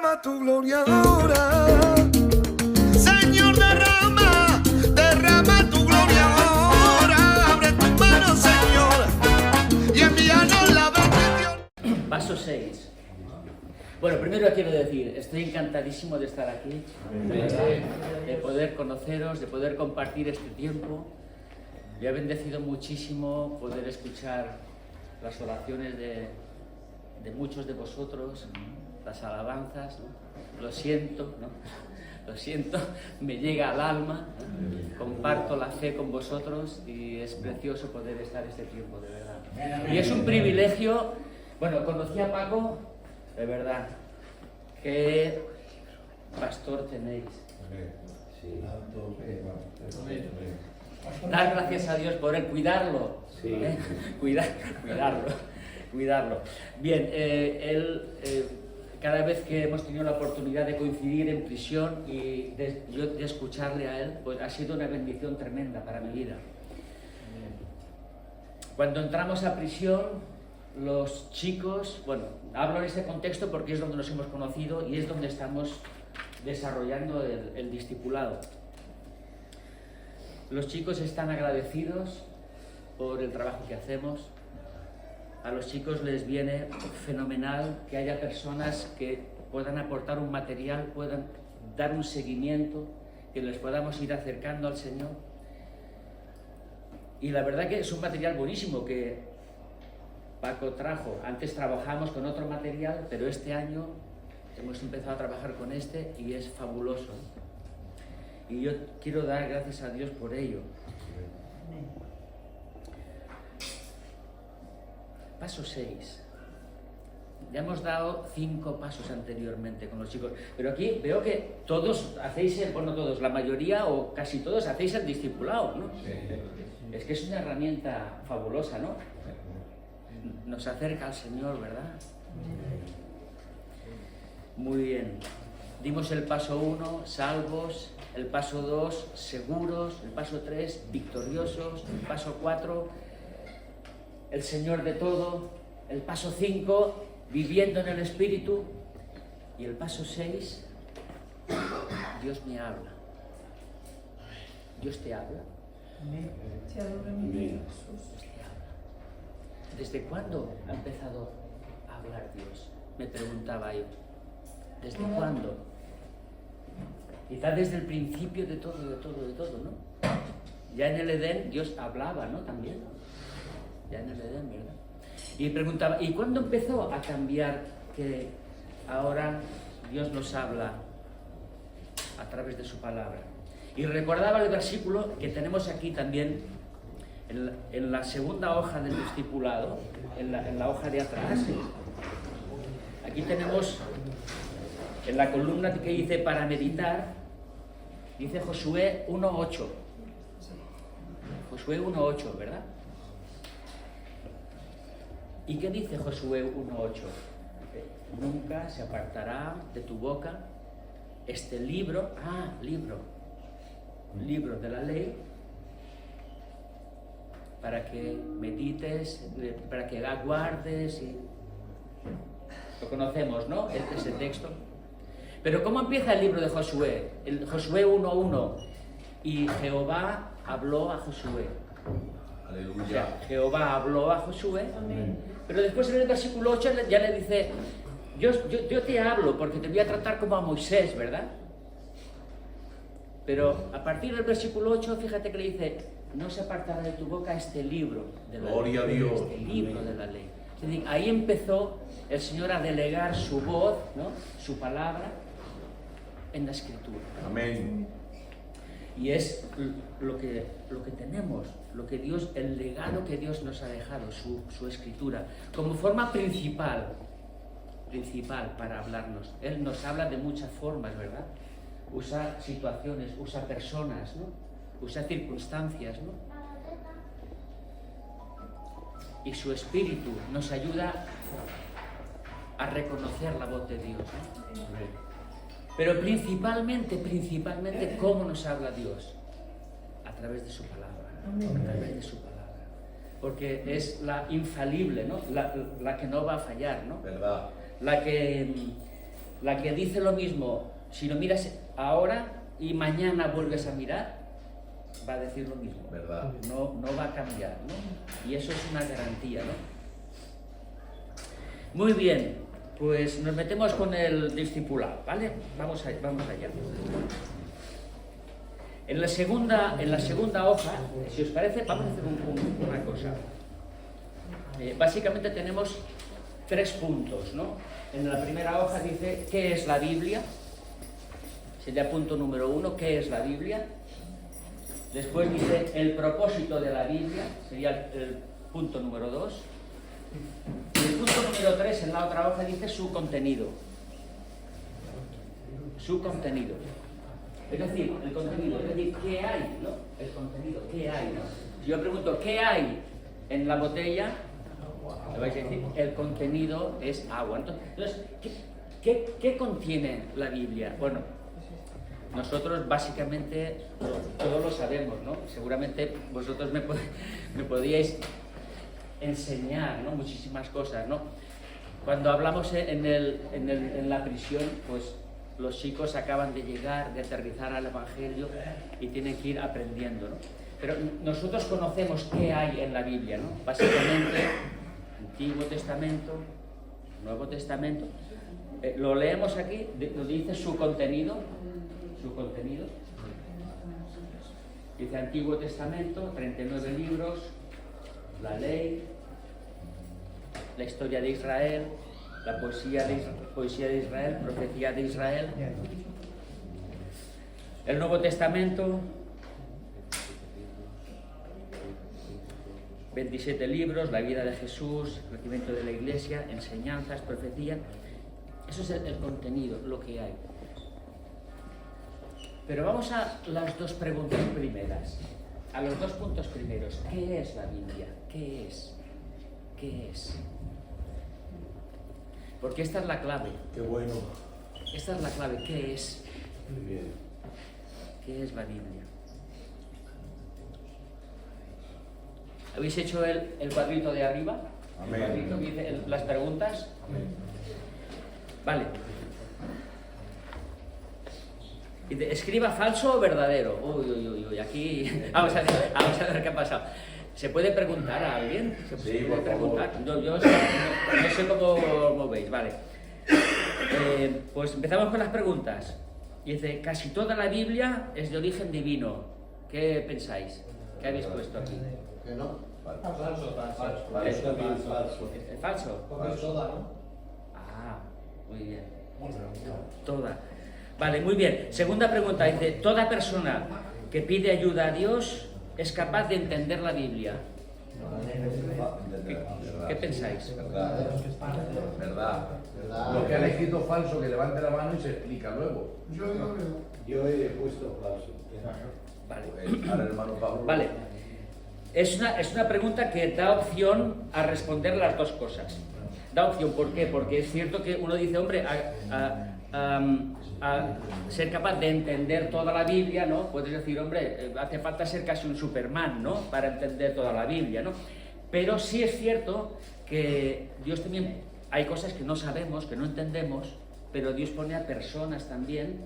derrama tu gloria ahora. Señor, derrama tu gloria ahora. Abre tus manos, Señor, y envíanos la bendición. Paso 6. Bueno, primero quiero decir, estoy encantadísimo de estar aquí, de poder conoceros, de poder compartir este tiempo. Me ha bendecido muchísimo poder escuchar las oraciones de muchos de vosotros, las alabanzas, ¿no? Lo siento, ¿no? Lo siento, me llega al alma, ¿no? Comparto la fe con vosotros y es precioso poder estar este tiempo, de verdad. Y es un privilegio. Bueno, conocí a Paco, de verdad, qué pastor tenéis. Sí. Dar gracias a Dios por él, cuidarlo, sí. Cuidarlo. Bien, cada vez que hemos tenido la oportunidad de coincidir en prisión y de escucharle a él, pues ha sido una bendición tremenda para mi vida. Cuando entramos a prisión, los chicos, bueno, hablo en ese contexto porque es donde nos hemos conocido y es donde estamos desarrollando el discipulado. Los chicos están agradecidos por el trabajo que hacemos. A los chicos les viene fenomenal que haya personas que puedan aportar un material, puedan dar un seguimiento, que les podamos ir acercando al Señor. Y la verdad que es un material buenísimo que Paco trajo. Antes trabajamos con otro material, pero este año hemos empezado a trabajar con este y es fabuloso. Y yo quiero dar gracias a Dios por ello. Paso 6. Ya hemos dado 5 pasos anteriormente con los chicos, pero aquí veo que todos hacéis, bueno, todos, la mayoría o casi todos hacéis el discipulado, ¿no? Es que es una herramienta fabulosa, ¿no? Nos acerca al Señor, ¿verdad? Muy bien. Dimos el paso 1, salvos, el paso 2, seguros, el paso 3, victoriosos, el paso 4, el Señor de todo, el paso 5, viviendo en el Espíritu, y el paso 6, Dios me habla. Dios te habla. Te adoro, mi Jesús. ¿Desde cuándo ha empezado a hablar Dios? Me preguntaba yo. ¿Desde cuándo? Quizá desde el principio de todo, ¿no? Ya en el Edén Dios hablaba, ¿no? También. Ya en el Edén, ¿verdad? Y preguntaba, ¿y cuándo empezó a cambiar que ahora Dios nos habla a través de su palabra? Y recordaba el versículo que tenemos aquí también, en la segunda hoja del discipulado, en la hoja de atrás. Aquí tenemos, en la columna que dice para meditar, dice Josué 1:8. Josué 1:8, ¿verdad? ¿Y qué dice Josué 1:8? Nunca se apartará de tu boca este libro de la ley, para que medites, para que guardes, y lo conocemos, ¿no? Ese texto. Pero ¿cómo empieza el libro de Josué? El Josué 1:1. Y Jehová habló a Josué. Aleluya. O sea, Jehová habló a Josué. Amén. Pero después en el versículo 8 ya le dice, yo te hablo porque te voy a tratar como a Moisés, ¿verdad? Pero a partir del versículo 8, fíjate que le dice, no se apartará de tu boca este libro de la Gloria ley. a Dios. Este libro de la ley. Es decir, ahí empezó el Señor a delegar su voz, ¿no? Su palabra en la Escritura. Amén. Y es lo que tenemos, lo que Dios, el legado que Dios nos ha dejado, su Escritura, como forma principal para hablarnos. Él nos habla de muchas formas, ¿verdad? Usa situaciones, usa personas, ¿no? Usa circunstancias, ¿no? Y su Espíritu nos ayuda a reconocer la voz de Dios, ¿no? Pero principalmente, ¿cómo nos habla Dios? A través de su palabra, a través de su palabra. Porque es la infalible, ¿no? La que no va a fallar, ¿no? ¿Verdad? La que la que dice lo mismo, si lo miras ahora y mañana vuelves a mirar, va a decir lo mismo. ¿Verdad? No va a cambiar, ¿no? Y eso es una garantía, ¿no? Muy bien, pues nos metemos con el discipulado, ¿vale? Vamos allá. En la segunda hoja, si os parece, vamos a hacer una cosa. Básicamente tenemos 3 puntos, ¿no? En la primera hoja dice, ¿qué es la Biblia? Sería punto número 1, ¿qué es la Biblia? Después dice, el propósito de la Biblia, sería el punto número 2. Y el punto número 3 en la otra hoja dice su contenido. Su contenido. Es decir, el contenido, es decir, ¿qué hay? ¿No? El contenido, ¿qué hay? ¿No? Si yo pregunto, ¿qué hay en la botella? Me vais a decir, el contenido es agua. Entonces, ¿qué contiene la Biblia? Bueno, nosotros básicamente todos lo sabemos, ¿no? Seguramente vosotros me podíais enseñar, ¿no? Muchísimas cosas, ¿no? Cuando hablamos en la prisión, pues los chicos acaban de llegar, de aterrizar al Evangelio y tienen que ir aprendiendo, ¿no? Pero nosotros conocemos qué hay en la Biblia, ¿no? Básicamente, Antiguo Testamento, Nuevo Testamento. Lo leemos aquí, nos dice su contenido. Dice Antiguo Testamento, 39 libros, la ley, la historia de Israel, la poesía de Israel, profecía de Israel. El Nuevo Testamento, 27 libros, la vida de Jesús, el crecimiento de la Iglesia, enseñanzas, profecía. Eso es el contenido, lo que hay. Pero vamos a las 2 preguntas primeras, a los 2 puntos primeros. ¿Qué es la Biblia? ¿Qué es? ¿Qué es? Porque esta es la clave. Qué bueno. Esta es la clave. ¿Qué es? Muy bien. ¿Qué es la Biblia? ¿Habéis hecho el cuadrito de arriba? Amén. El cuadrito que dice las preguntas. Amén. Vale. Dice, ¿escriba falso o verdadero? Uy, aquí vamos a ver qué ha pasado. ¿Se puede preguntar a alguien? ¿Se Sí, puede por preguntar? favor. Yo no sé cómo veis, vale. Pues empezamos con las preguntas. Dice, casi toda la Biblia es de origen divino. ¿Qué pensáis? ¿Qué habéis puesto aquí? ¿Que no? Falso. ¿Es Falso. falso? Porque es toda, ¿no? Ah, muy bien. Toda. Vale, muy bien. Segunda pregunta, dice, ¿toda persona que pide ayuda a Dios es capaz de entender la Biblia? ¿Qué pensáis? Verdad. ¿Verdad? Los que han escrito falso, que levante la mano y se explica luego. Yo he puesto falso. Vale. Ahora, hermano Pablo. Vale. Es una pregunta que da opción a responder las 2 cosas. Da opción, ¿por qué? Porque es cierto que uno dice, hombre, a ser capaz de entender toda la Biblia, ¿no? Puedes decir, hombre, hace falta ser casi un Superman, ¿no? Para entender toda la Biblia, ¿no? Pero sí es cierto que Dios también, hay cosas que no sabemos, que no entendemos, pero Dios pone a personas también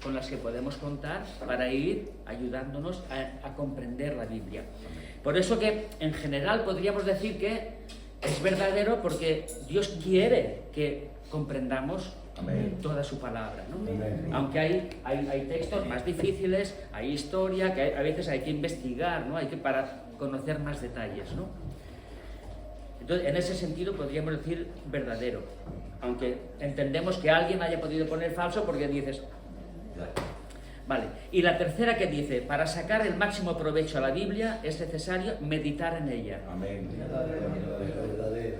con las que podemos contar para ir ayudándonos a comprender la Biblia. Por eso que en general podríamos decir que es verdadero porque Dios quiere que comprendamos Amén. toda su palabra, ¿no? Amén. Aunque hay textos más difíciles, hay historia, que a veces hay que investigar, ¿no? Para conocer más detalles, ¿no? Entonces, en ese sentido podríamos decir verdadero, aunque entendemos que alguien haya podido poner falso porque dices... Vale, y la tercera que dice, para sacar el máximo provecho a la Biblia es necesario meditar en ella. Amén. Verdadera.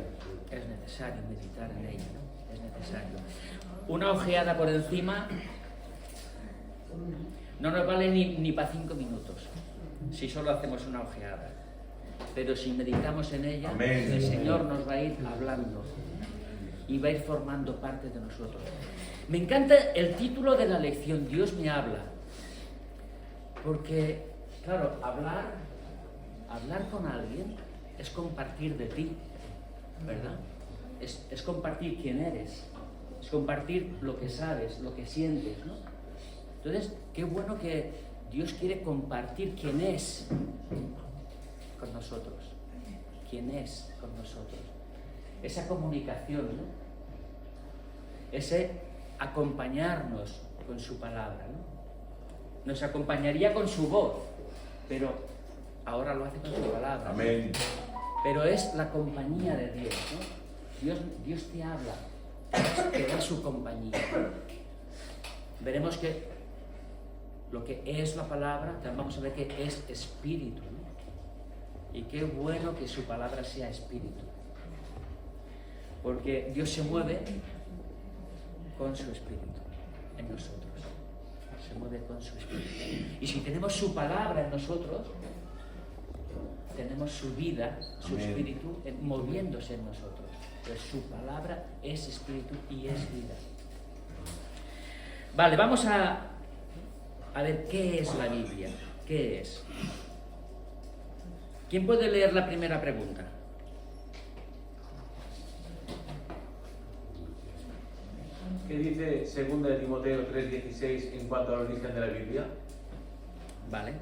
Es necesario meditar en ella, ¿no? Es necesario. Una ojeada por encima no nos vale ni para 5 minutos, si solo hacemos una ojeada. Pero si meditamos en ella, Amén. el Señor nos va a ir hablando y va a ir formando parte de nosotros. Me encanta el título de la lección, Dios me habla. Porque, claro, hablar con alguien es compartir de ti, ¿verdad? Es compartir quién eres. es compartir lo que sabes, lo que sientes, ¿no? Entonces, qué bueno que Dios quiere compartir quién es con nosotros. Quién es con nosotros. Esa comunicación, ¿no? Ese acompañarnos con su palabra, ¿no? Nos acompañaría con su voz, pero ahora lo hace con su palabra. Amén. Pero es la compañía de Dios, ¿no? Dios te habla, te da su compañía. Veremos que lo que es la palabra, también vamos a ver que es espíritu, ¿no? Y qué bueno que su palabra sea espíritu. Porque Dios se mueve con su espíritu en nosotros. Se mueve con su espíritu. Y si tenemos su palabra en nosotros, tenemos su vida, su Amén. espíritu moviéndose en nosotros. Pues su palabra es espíritu y es vida. Vale, vamos a ver qué es la Biblia. ¿Qué es? ¿Quién puede leer la primera pregunta? ¿Qué dice 2 de Timoteo 3:16 en cuanto al origen de la Biblia? Vale.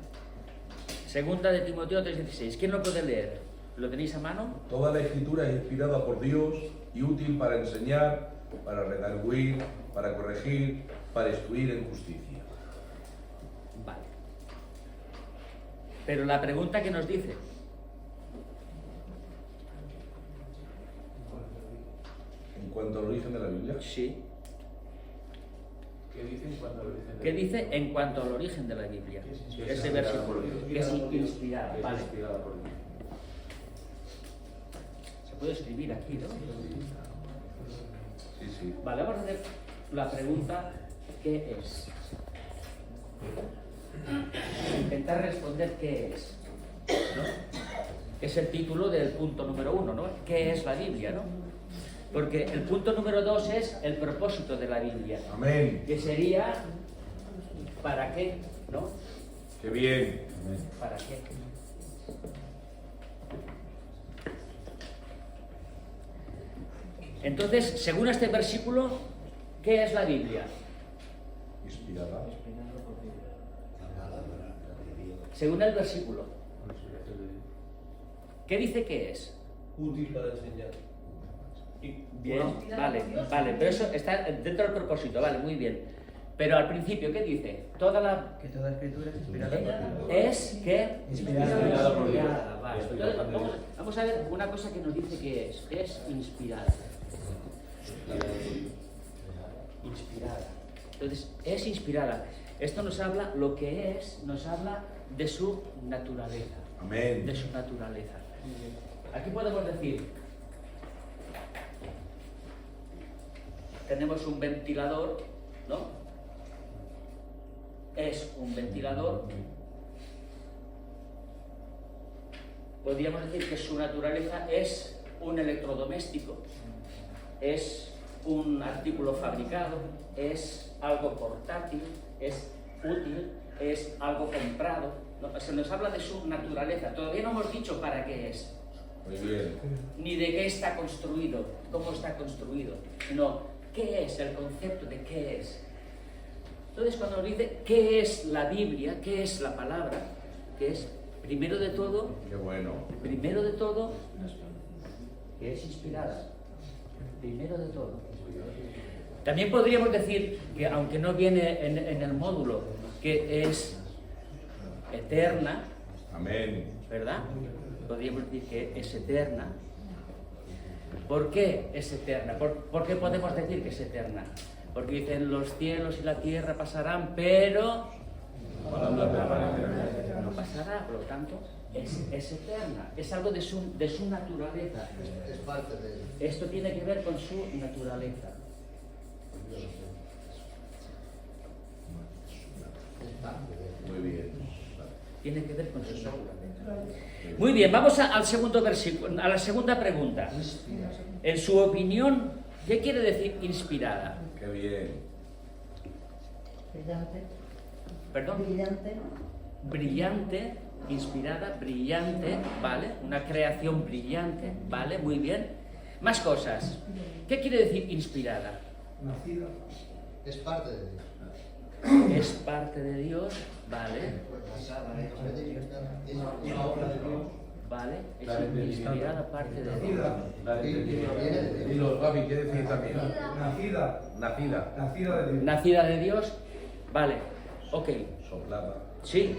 Segunda de Timoteo 3:16. ¿Quién lo puede leer? ¿Lo tenéis a mano? Toda la escritura es inspirada por Dios y útil para enseñar, para redarguir, para corregir, para instruir en justicia. Vale. Pero la pregunta que nos dice, En cuanto al origen de la Biblia, sí, ¿Qué dice en cuanto al origen de la ¿qué Biblia? dice en cuanto al origen de la Biblia? Que es Ese inspirada versículo, por Dios. que es inspirada, Que es vale. inspirada por Dios. Se puede escribir aquí, ¿no? sí, sí. Vale, vamos a hacer la pregunta, ¿qué es? Intentar responder qué es, ¿no? Es el título del punto número 1, ¿no? ¿Qué es la Biblia, no? Porque el punto número 2 es el propósito de la Biblia, Amén. que sería ¿para qué? ¿No? Qué bien. ¿Para qué? Entonces, según este versículo, ¿qué es la Biblia? Inspirada. Según el versículo, ¿qué dice que es? Útil para enseñar. Bien, vale, pero eso está dentro del propósito, vale, muy bien. Pero al principio, ¿qué dice? Toda la... Que toda escritura es inspirada por Dios. Es que... Inspirada por Dios. Vale. Entonces, vamos a ver una cosa que nos dice que es inspirada. Inspirada. Entonces, es inspirada. Esto nos habla, lo que es, nos habla de su naturaleza. Amén. De su naturaleza. Aquí podemos decir, tenemos un ventilador, ¿no? Es un ventilador. Podríamos decir que su naturaleza es un electrodoméstico, es un artículo fabricado, es algo portátil, es útil, es algo comprado. ¿No? Se nos habla de su naturaleza. Todavía no hemos dicho para qué es, Muy bien. ni de qué está construido, cómo está construido, sino qué es, el concepto de qué es. Entonces, cuando nos dice qué es la Biblia, qué es la palabra, que es, primero de todo, Qué bueno. que es inspirada. Primero de todo. También podríamos decir que, aunque no viene en el módulo, que es eterna, Amén. ¿verdad? Podríamos decir que es eterna. ¿Por qué es eterna? ¿Por qué podemos decir que es eterna? Porque dicen los cielos y la tierra pasarán, pero no pasará, por lo tanto, es eterna. Es algo de su naturaleza. Es parte de él. Esto tiene que ver con su naturaleza. Es parte de él. Muy bien. Tiene que ver con su naturaleza. Muy bien, vamos al segundo versículo, a la segunda pregunta. En su opinión, ¿qué quiere decir inspirada? Qué bien. Brillante. ¿Perdón? Brillante. Brillante, inspirada, brillante, ¿vale? Una creación brillante, ¿vale? Muy bien. Más cosas. ¿Qué quiere decir inspirada? Nacida. Es parte de Dios. Es parte de Dios, ¿vale? Es una obra de Dios. ¿Vale? Es inspirada parte de Dios. Nacida. Y los Gaby, ¿qué decís también? Nacida. Nacida, Nacida de Dios. Nacida de Dios, vale, ok. soplada. Sí,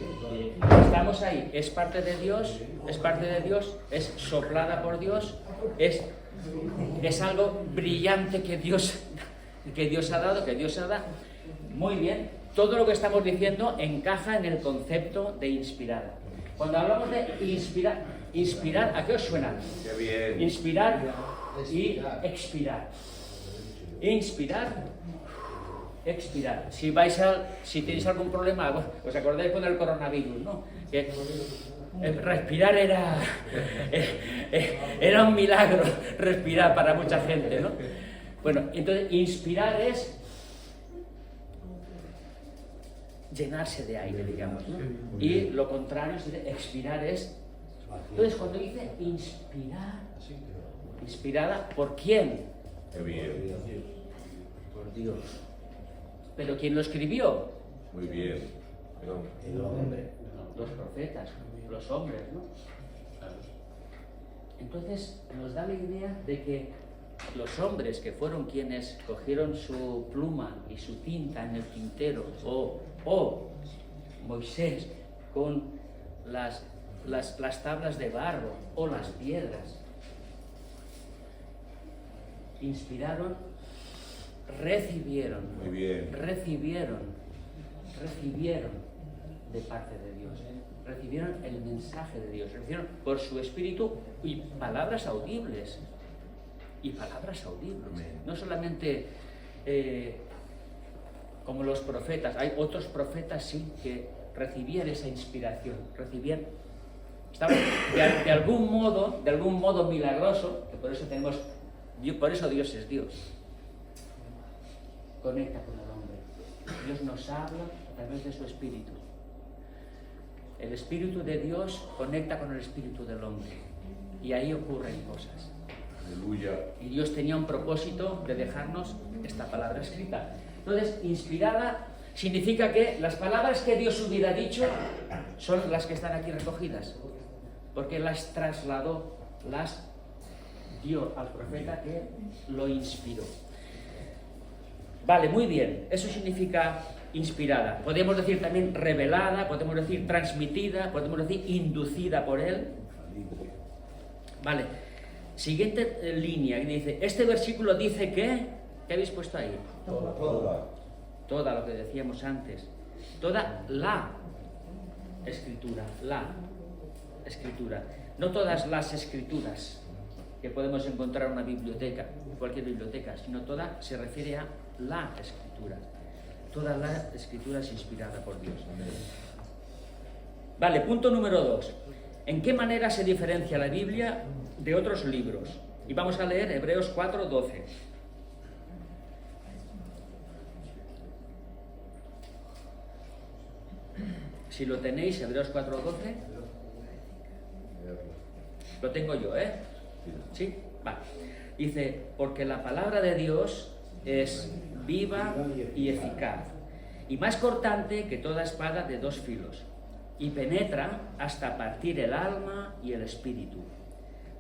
estamos ahí. Es parte de Dios, es parte de Dios, es soplada por Dios, es algo brillante que Dios ha dado, que Dios ha dado. Muy bien, todo lo que estamos diciendo encaja en el concepto de inspirada. Cuando hablamos de inspirar, ¿a qué os suena? Qué bien. Inspirar y expirar. Inspirar, expirar. Si tenéis algún problema, bueno, os acordáis con el coronavirus, ¿no? Que respirar era un milagro, respirar para mucha gente, ¿no? Bueno, entonces inspirar es llenarse de aire, digamos, ¿no? Y lo contrario, expirar es... Entonces, cuando dice inspirar, inspirada, ¿por quién? Qué bien. Por Dios. ¿Pero quién lo escribió? Muy bien. Pero, Los profetas, los hombres, ¿no? Entonces nos da la idea de que los hombres que fueron quienes cogieron su pluma y su tinta en el tintero, o Moisés con las tablas de barro o las piedras, inspiraron, recibieron muy bien. recibieron de parte de Dios, recibieron el mensaje de Dios, recibieron por su espíritu y palabras audibles, no solamente como los profetas. Hay otros profetas sí que recibían esa inspiración, estaban de algún modo milagroso, que por eso Dios es Dios. Conecta con el hombre. Dios nos habla a través de su espíritu. El espíritu de Dios conecta con el espíritu del hombre. Y ahí ocurren cosas. Aleluya. Y Dios tenía un propósito de dejarnos esta palabra escrita. Entonces, inspirada significa que las palabras que Dios hubiera dicho son las que están aquí recogidas. Porque las trasladó, las dio al profeta que lo inspiró. Vale, muy bien, eso significa inspirada. Podemos decir también revelada, podemos decir transmitida, podemos decir inducida por él. Vale, siguiente línea, que dice, este versículo dice que, ¿qué habéis puesto ahí? Toda lo que decíamos antes, toda la escritura, no todas las escrituras que podemos encontrar en una biblioteca, cualquier biblioteca, sino toda se refiere a la escritura. Toda la escritura es inspirada por Dios. Vale, punto número 2. ¿En qué manera se diferencia la Biblia de otros libros? Y vamos a leer Hebreos 4:12. Si lo tenéis, Hebreos 4:12. Lo tengo yo, ¿eh? ¿Sí? Vale. Dice, porque la palabra de Dios es viva y eficaz, y más cortante que toda espada de dos filos, y penetra hasta partir el alma y el espíritu,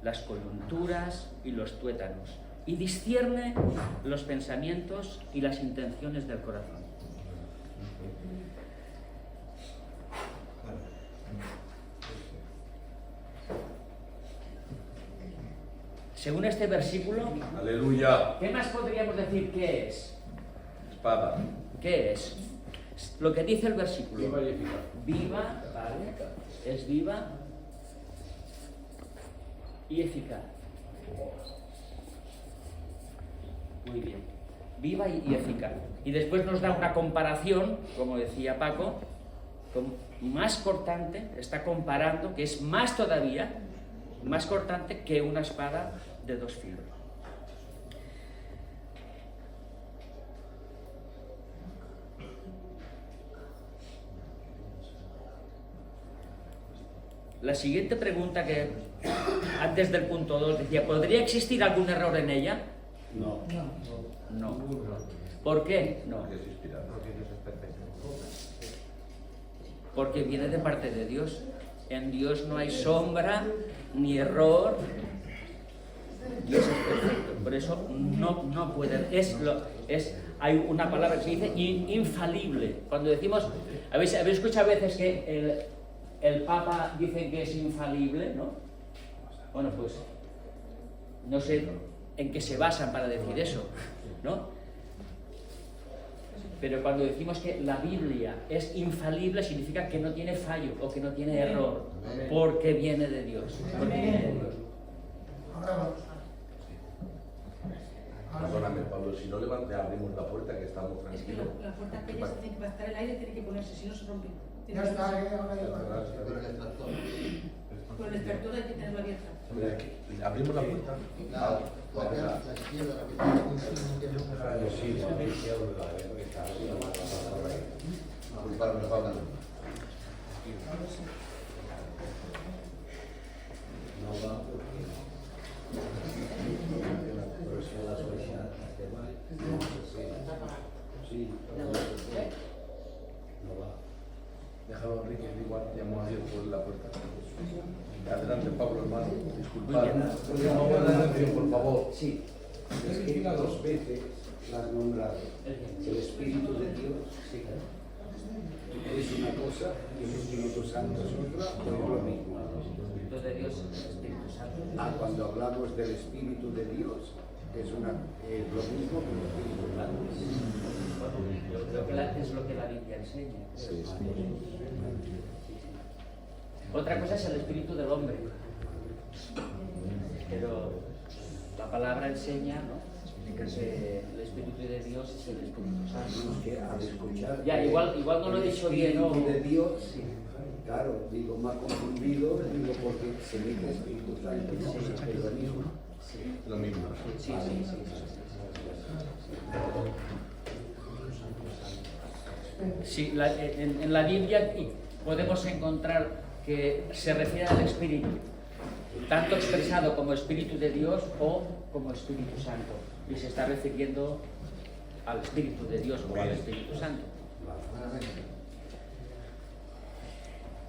las coyunturas y los tuétanos, y discierne los pensamientos y las intenciones del corazón. Según este versículo, Aleluya. ¿qué más podríamos decir que es? Espada. ¿Qué es? Lo que dice el versículo. Viva y eficaz. Viva, ¿vale? Es viva y eficaz. Muy bien. Viva y eficaz. Y después nos da una comparación, como decía Paco, con más cortante, está comparando, que es más todavía, más cortante que una espada de dos filos. La siguiente pregunta, que antes del punto 2 decía, ¿podría existir algún error en ella? No. No. ¿Por qué? No. Porque es inspirada. Porque viene de parte de Dios. En Dios no hay sombra ni error. Dios es perfecto. Por eso no puede. Hay una palabra que se dice infalible. Cuando decimos, habéis escuchado a veces que el Papa dice que es infalible, ¿no? Bueno, pues no sé en qué se basan para decir eso, ¿no? Pero cuando decimos que la Biblia es infalible, significa que no tiene fallo o que no tiene error, porque viene de Dios. Porque viene de Dios. Perdóname, Pablo, si no abrimos la puerta, que estamos Es que tranquilos. la puerta aquella se tiene que estar el aire, tiene que ponerse, si no se rompe. Ya está, ahora ya Con el extractor. Con el extractor hay que tenerlo abierta. Abrimos la puerta. La izquierda, Disculpadme, Pablo. No va pero si la sociedad hace mal, sí, no va. Déjalo, Enrique, igual ya hemos abierto la puerta. Adelante, Pablo, hermano. Disculpad. Por favor. Sí. Es que dos veces la has nombrado. El Espíritu de Dios es una cosa y el Espíritu Santo es otra, o es lo mismo. El Espíritu de Dios es el Espíritu Santo. Cuando hablamos del Espíritu de Dios, es lo mismo que el Espíritu Santo. Es lo que la Biblia enseña. Otra cosa es el espíritu del hombre. Pero la palabra enseña, ¿no?, que el espíritu de Dios es el Espíritu Santo. Que al escuchar Ya, igual no lo he dicho bien, ¿no? el Espíritu de Dios, claro, digo, me ha confundido, digo, porque se dice Espíritu Santo, es lo mismo. Lo mismo. Sí. Sí, en la Biblia podemos encontrar que se refiere al Espíritu, tanto expresado como Espíritu de Dios o como Espíritu Santo, y se está refiriendo al Espíritu de Dios o al Espíritu Santo.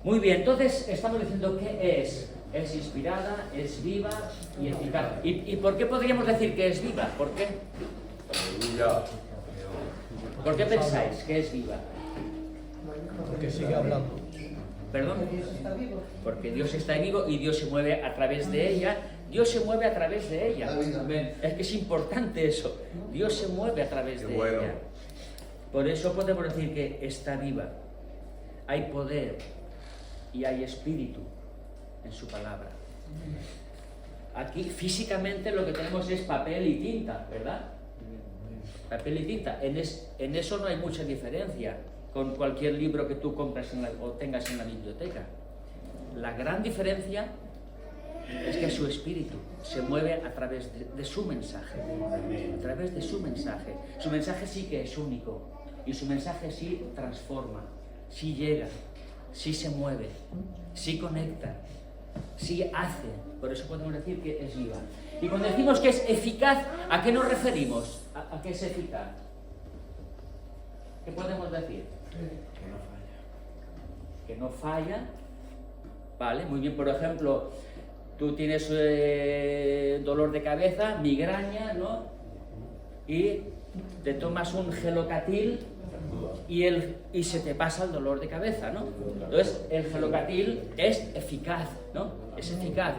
Muy bien, entonces estamos diciendo que es inspirada, es viva y eficaz. ¿Y por qué podríamos decir que es viva? ¿Por qué? Aleluya. ¿Por qué pensáis que es viva? Porque sigue hablando. ¿Perdón? Dios está vivo. Porque Dios está vivo y Dios se mueve a través de ella. Dios se mueve a través de ella. Es que es importante eso. Dios se mueve a través de ella. Por eso podemos decir que está viva. Hay poder y hay espíritu en su palabra. Aquí físicamente lo que tenemos es papel y tinta, ¿verdad? Papel y tinta. En eso no hay mucha diferencia con cualquier libro que tú compras o tengas en la biblioteca. La gran diferencia es que su espíritu se mueve a través de su mensaje. A través de su mensaje. Su mensaje sí que es único. Y su mensaje sí transforma, sí llega, sí se mueve, sí conecta, sí hace. Por eso podemos decir que es viva. Y cuando decimos que es eficaz, ¿a qué nos referimos? ¿A qué es eficaz? ¿Qué podemos decir? Que no falla. Vale, muy bien. Por ejemplo, tú tienes dolor de cabeza, migraña, ¿no? Y te tomas un gelocatil y se te pasa el dolor de cabeza, ¿no? Entonces, el gelocatil es eficaz, ¿no? Es eficaz.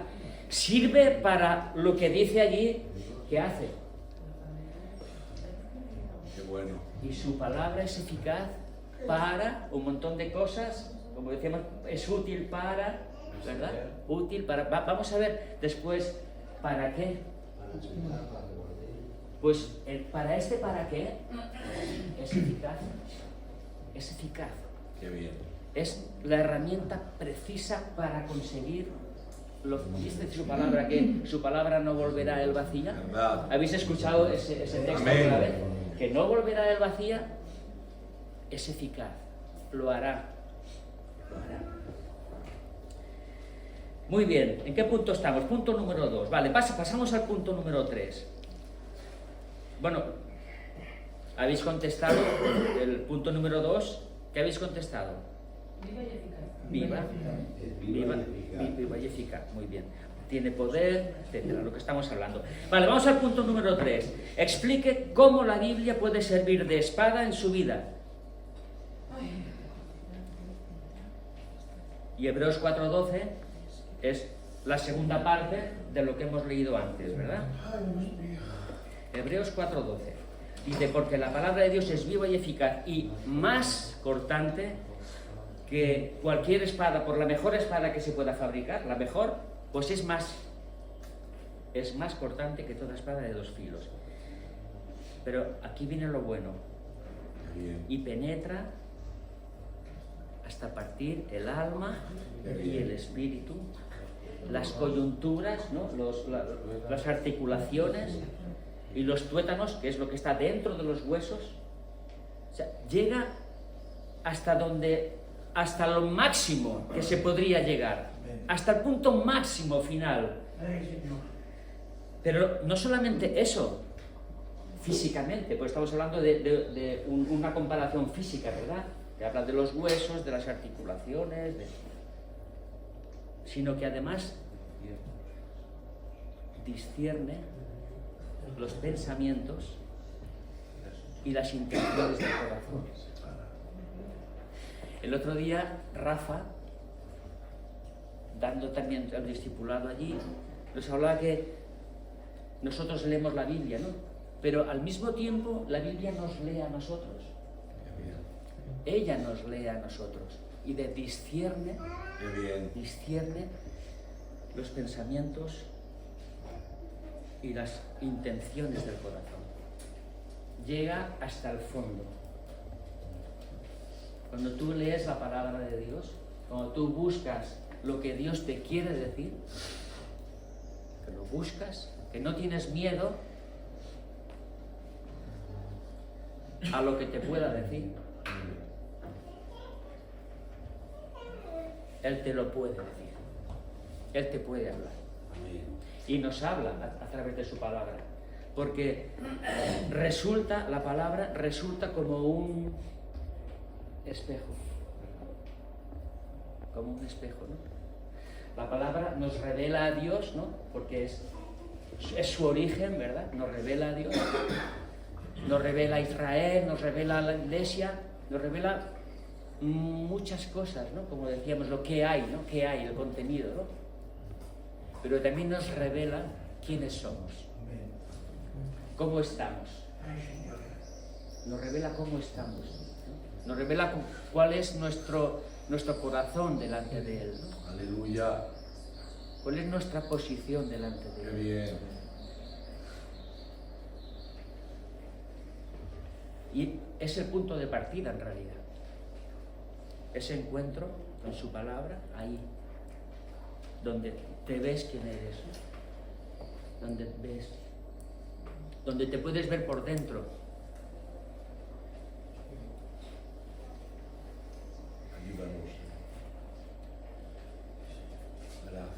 Sirve para lo que dice allí que hace. Qué bueno. Y su palabra es eficaz para un montón de cosas, como decíamos, es útil para, ¿verdad? Útil para... vamos a ver después, ¿para qué? Pues para qué es eficaz. Es eficaz. Qué bien. Es la herramienta precisa para conseguir lo que dice su palabra, que su palabra no volverá a él vacía. ¿Verdad? ¿Habéis escuchado ese texto Amén. alguna vez? Que no volverá a él vacía, es eficaz. Lo hará. Lo hará. Muy bien, ¿en qué punto estamos? Punto número 2. Vale, pasamos al punto número 3. Bueno, habéis contestado el punto número 2. ¿Qué habéis contestado? Viva y eficaz. Viva. Viva y eficaz. Viva y eficaz. Muy bien. Tiene poder, etcétera, lo que estamos hablando. Vale, vamos al punto número 3. Explique cómo la Biblia puede servir de espada en su vida. Y Hebreos 4:12 es la segunda parte de lo que hemos leído antes, ¿verdad? Hebreos 4:12 dice, porque la palabra de Dios es viva y eficaz y más cortante que cualquier espada, por la mejor espada que se pueda fabricar, la mejor, pues es más cortante que toda espada de 2 filos. Pero aquí viene lo bueno. Y penetra hasta partir el alma y el espíritu, las coyunturas, ¿no? Las articulaciones y los tuétanos, que es lo que está dentro de los huesos. O sea, llega hasta lo máximo que se podría llegar, hasta el punto máximo final. Pero no solamente eso, físicamente, pues estamos hablando de una comparación física, ¿verdad? Que habla de los huesos, de las articulaciones, sino que además discierne los pensamientos y las intenciones del corazón. El otro día, Rafa, dando también el discipulado allí, nos hablaba que nosotros leemos la Biblia, ¿no? Pero al mismo tiempo la Biblia nos lee a nosotros. Ella nos lee a nosotros y discierne los pensamientos y las intenciones del corazón. Llega hasta el fondo. Cuando tú lees la palabra de Dios, cuando tú buscas lo que Dios te quiere decir, que lo buscas, que no tienes miedo a lo que te pueda decir, Él te lo puede decir, Él te puede hablar. Y nos habla a través de su palabra, porque la palabra resulta como un espejo, ¿no? La palabra nos revela a Dios, ¿no? Porque es su origen, ¿verdad? Nos revela a Dios, nos revela a Israel, nos revela a la Iglesia, nos revela muchas cosas, ¿no? Como decíamos, lo que hay, ¿no? ¿Qué hay? El contenido, ¿no? Pero también nos revela quiénes somos, cómo estamos. Nos revela cómo estamos, ¿no? Nos revela cuál es nuestro corazón delante de Él, ¿no? Aleluya. ¿Cuál es nuestra posición delante de Él? Qué bien. Y es el punto de partida en realidad. Ese encuentro con su palabra, ahí, donde te ves quién eres, ¿no? Donde te puedes ver por dentro. Ayúdanos. Gracias.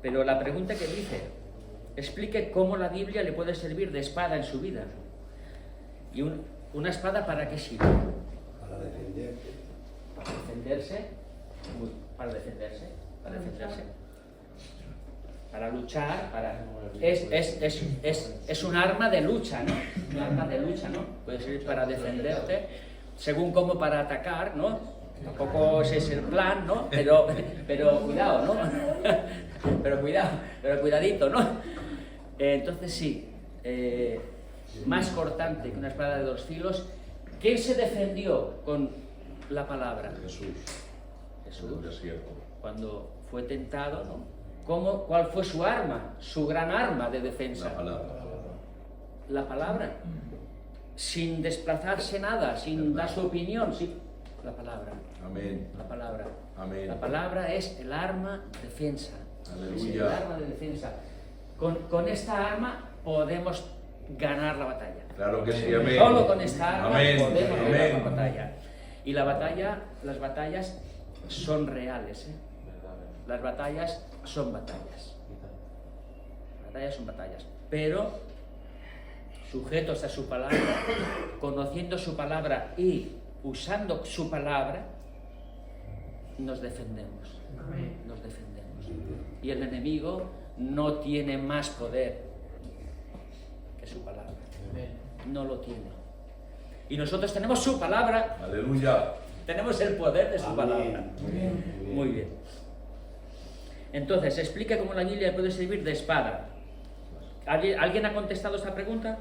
Pero la pregunta que dice, explique cómo la Biblia le puede servir de espada en su vida. ¿Y una espada para qué sirve? Para defenderte. Para defenderse. Para luchar, es un arma de lucha, ¿no? Un arma de lucha, ¿no? Puede servir para defenderte, según como para atacar, ¿no? Tampoco ese es el plan, ¿no? Pero cuidado, ¿no? pero cuidadito, ¿no? Entonces sí, más cortante que una espada de 2 filos. ¿Quién se defendió con la palabra? Jesús. En el desierto. Cuando fue tentado, ¿no? ¿Cuál fue su arma? Su gran arma de defensa. La palabra. La palabra. Sin desplazarse nada, sin dar su opinión, la palabra. Amén. La palabra. Amén. La palabra es el arma de defensa. Aleluya. Es el arma de defensa. Con esta arma podemos ganar la batalla. Claro que sí, amén. Solo con esta arma Amén. podemos ganar Amén. la batalla. Y las batallas son reales, ¿eh? Las batallas son batallas. batallas son batallas, pero sujetos a su palabra, conociendo su palabra y usando su palabra, nos defendemos. Nos defendemos. Y el enemigo no tiene más poder que su palabra. No lo tiene. Y nosotros tenemos su palabra. Aleluya. Tenemos el poder de su Amén. palabra. Muy bien. Entonces, explica cómo la Biblia puede servir de espada. ¿Alguien ha contestado esta pregunta?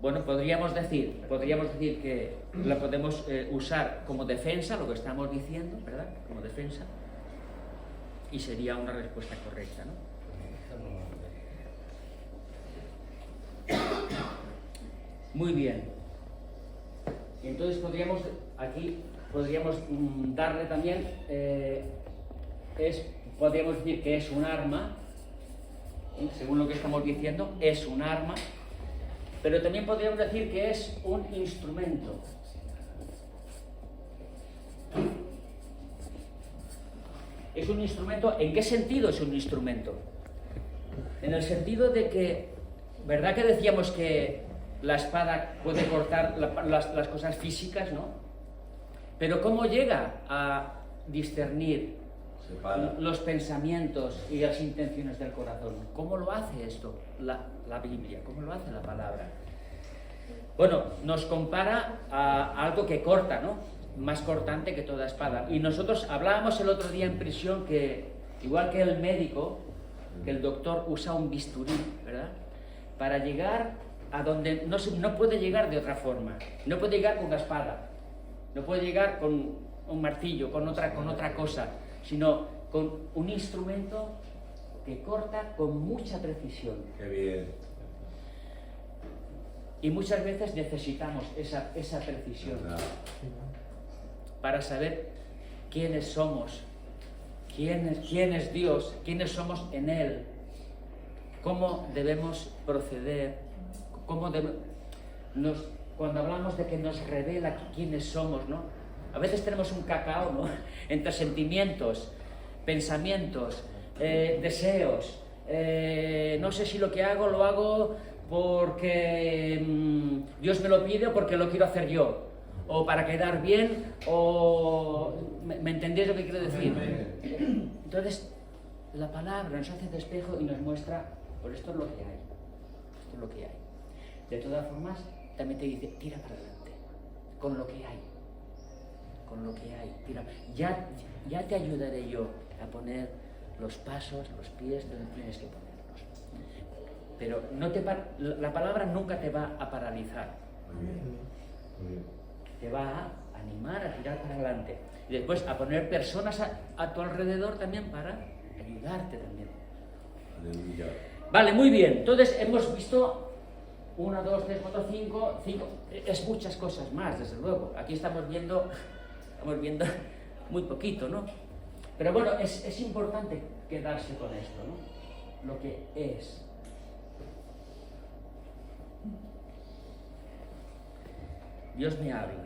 Bueno, podríamos decir que la podemos usar como defensa, lo que estamos diciendo, ¿verdad? Como defensa. Y sería una respuesta correcta, ¿no? Muy bien. Entonces podríamos darle también, podríamos decir que es un arma, según lo que estamos diciendo, es un arma, pero también podríamos decir que es un instrumento. Es un instrumento, ¿en qué sentido es un instrumento? En el sentido de que, ¿verdad que decíamos que la espada puede cortar las cosas físicas, ¿no? Pero ¿cómo llega a discernir los pensamientos y las intenciones del corazón? ¿Cómo lo hace esto la Biblia? ¿Cómo lo hace la palabra? Bueno, nos compara a algo que corta, ¿no? Más cortante que toda espada. Y nosotros hablábamos el otro día en prisión que, igual que el médico, que el doctor usa un bisturí, ¿verdad? Para llegar a donde no puede llegar de otra forma. No puede llegar con una espada, no puede llegar con un martillo, con otra cosa, sino con un instrumento que corta con mucha precisión. Qué bien. Y muchas veces necesitamos esa precisión para saber quiénes somos, quién es Dios, quiénes somos en Él, cómo debemos proceder, cuando hablamos de que nos revela quiénes somos, ¿no? A veces tenemos un cacao, ¿no? Entre sentimientos, pensamientos, deseos. No sé si lo que hago lo hago porque Dios me lo pide o porque lo quiero hacer yo, o para quedar bien, o... ¿Me entendéis lo que quiero decir? Entonces, la palabra nos hace de espejo y nos muestra, pues esto es lo que hay, esto es lo que hay. De todas formas, también te dice, tira para adelante, con lo que hay, tira. Ya te ayudaré yo a poner los pasos, los pies donde tienes que ponerlos. Pero la palabra nunca te va a paralizar. Te va a animar a tirar para adelante. Y después a poner personas a tu alrededor también para ayudarte también. Aleluya. Vale, muy bien. Entonces hemos visto 1, 2, 3, 4, 5. Es muchas cosas más, desde luego. Aquí estamos viendo muy poquito, ¿no? Pero bueno, es importante quedarse con esto, ¿no? Lo que es. Dios me habla.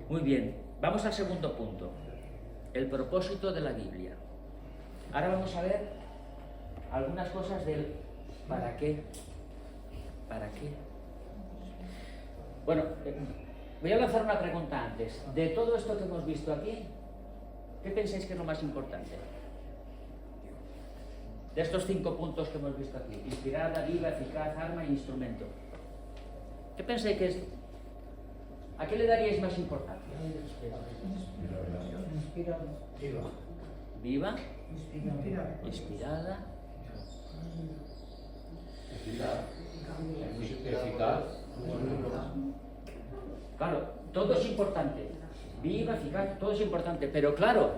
Muy bien, vamos al segundo punto. El propósito de la Biblia. Ahora vamos a ver algunas cosas del ¿para qué? ¿Para qué? Bueno, voy a lanzar una pregunta antes. De todo esto que hemos visto aquí, ¿qué pensáis que es lo más importante? De estos 5 puntos que hemos visto aquí: inspirada, viva, eficaz, arma e instrumento. ¿Qué pensáis que es? ¿A qué le daríais más importancia? Viva, inspirada, Eficaz. Claro, todo es importante. Viva, eficaz, todo es importante. Pero claro,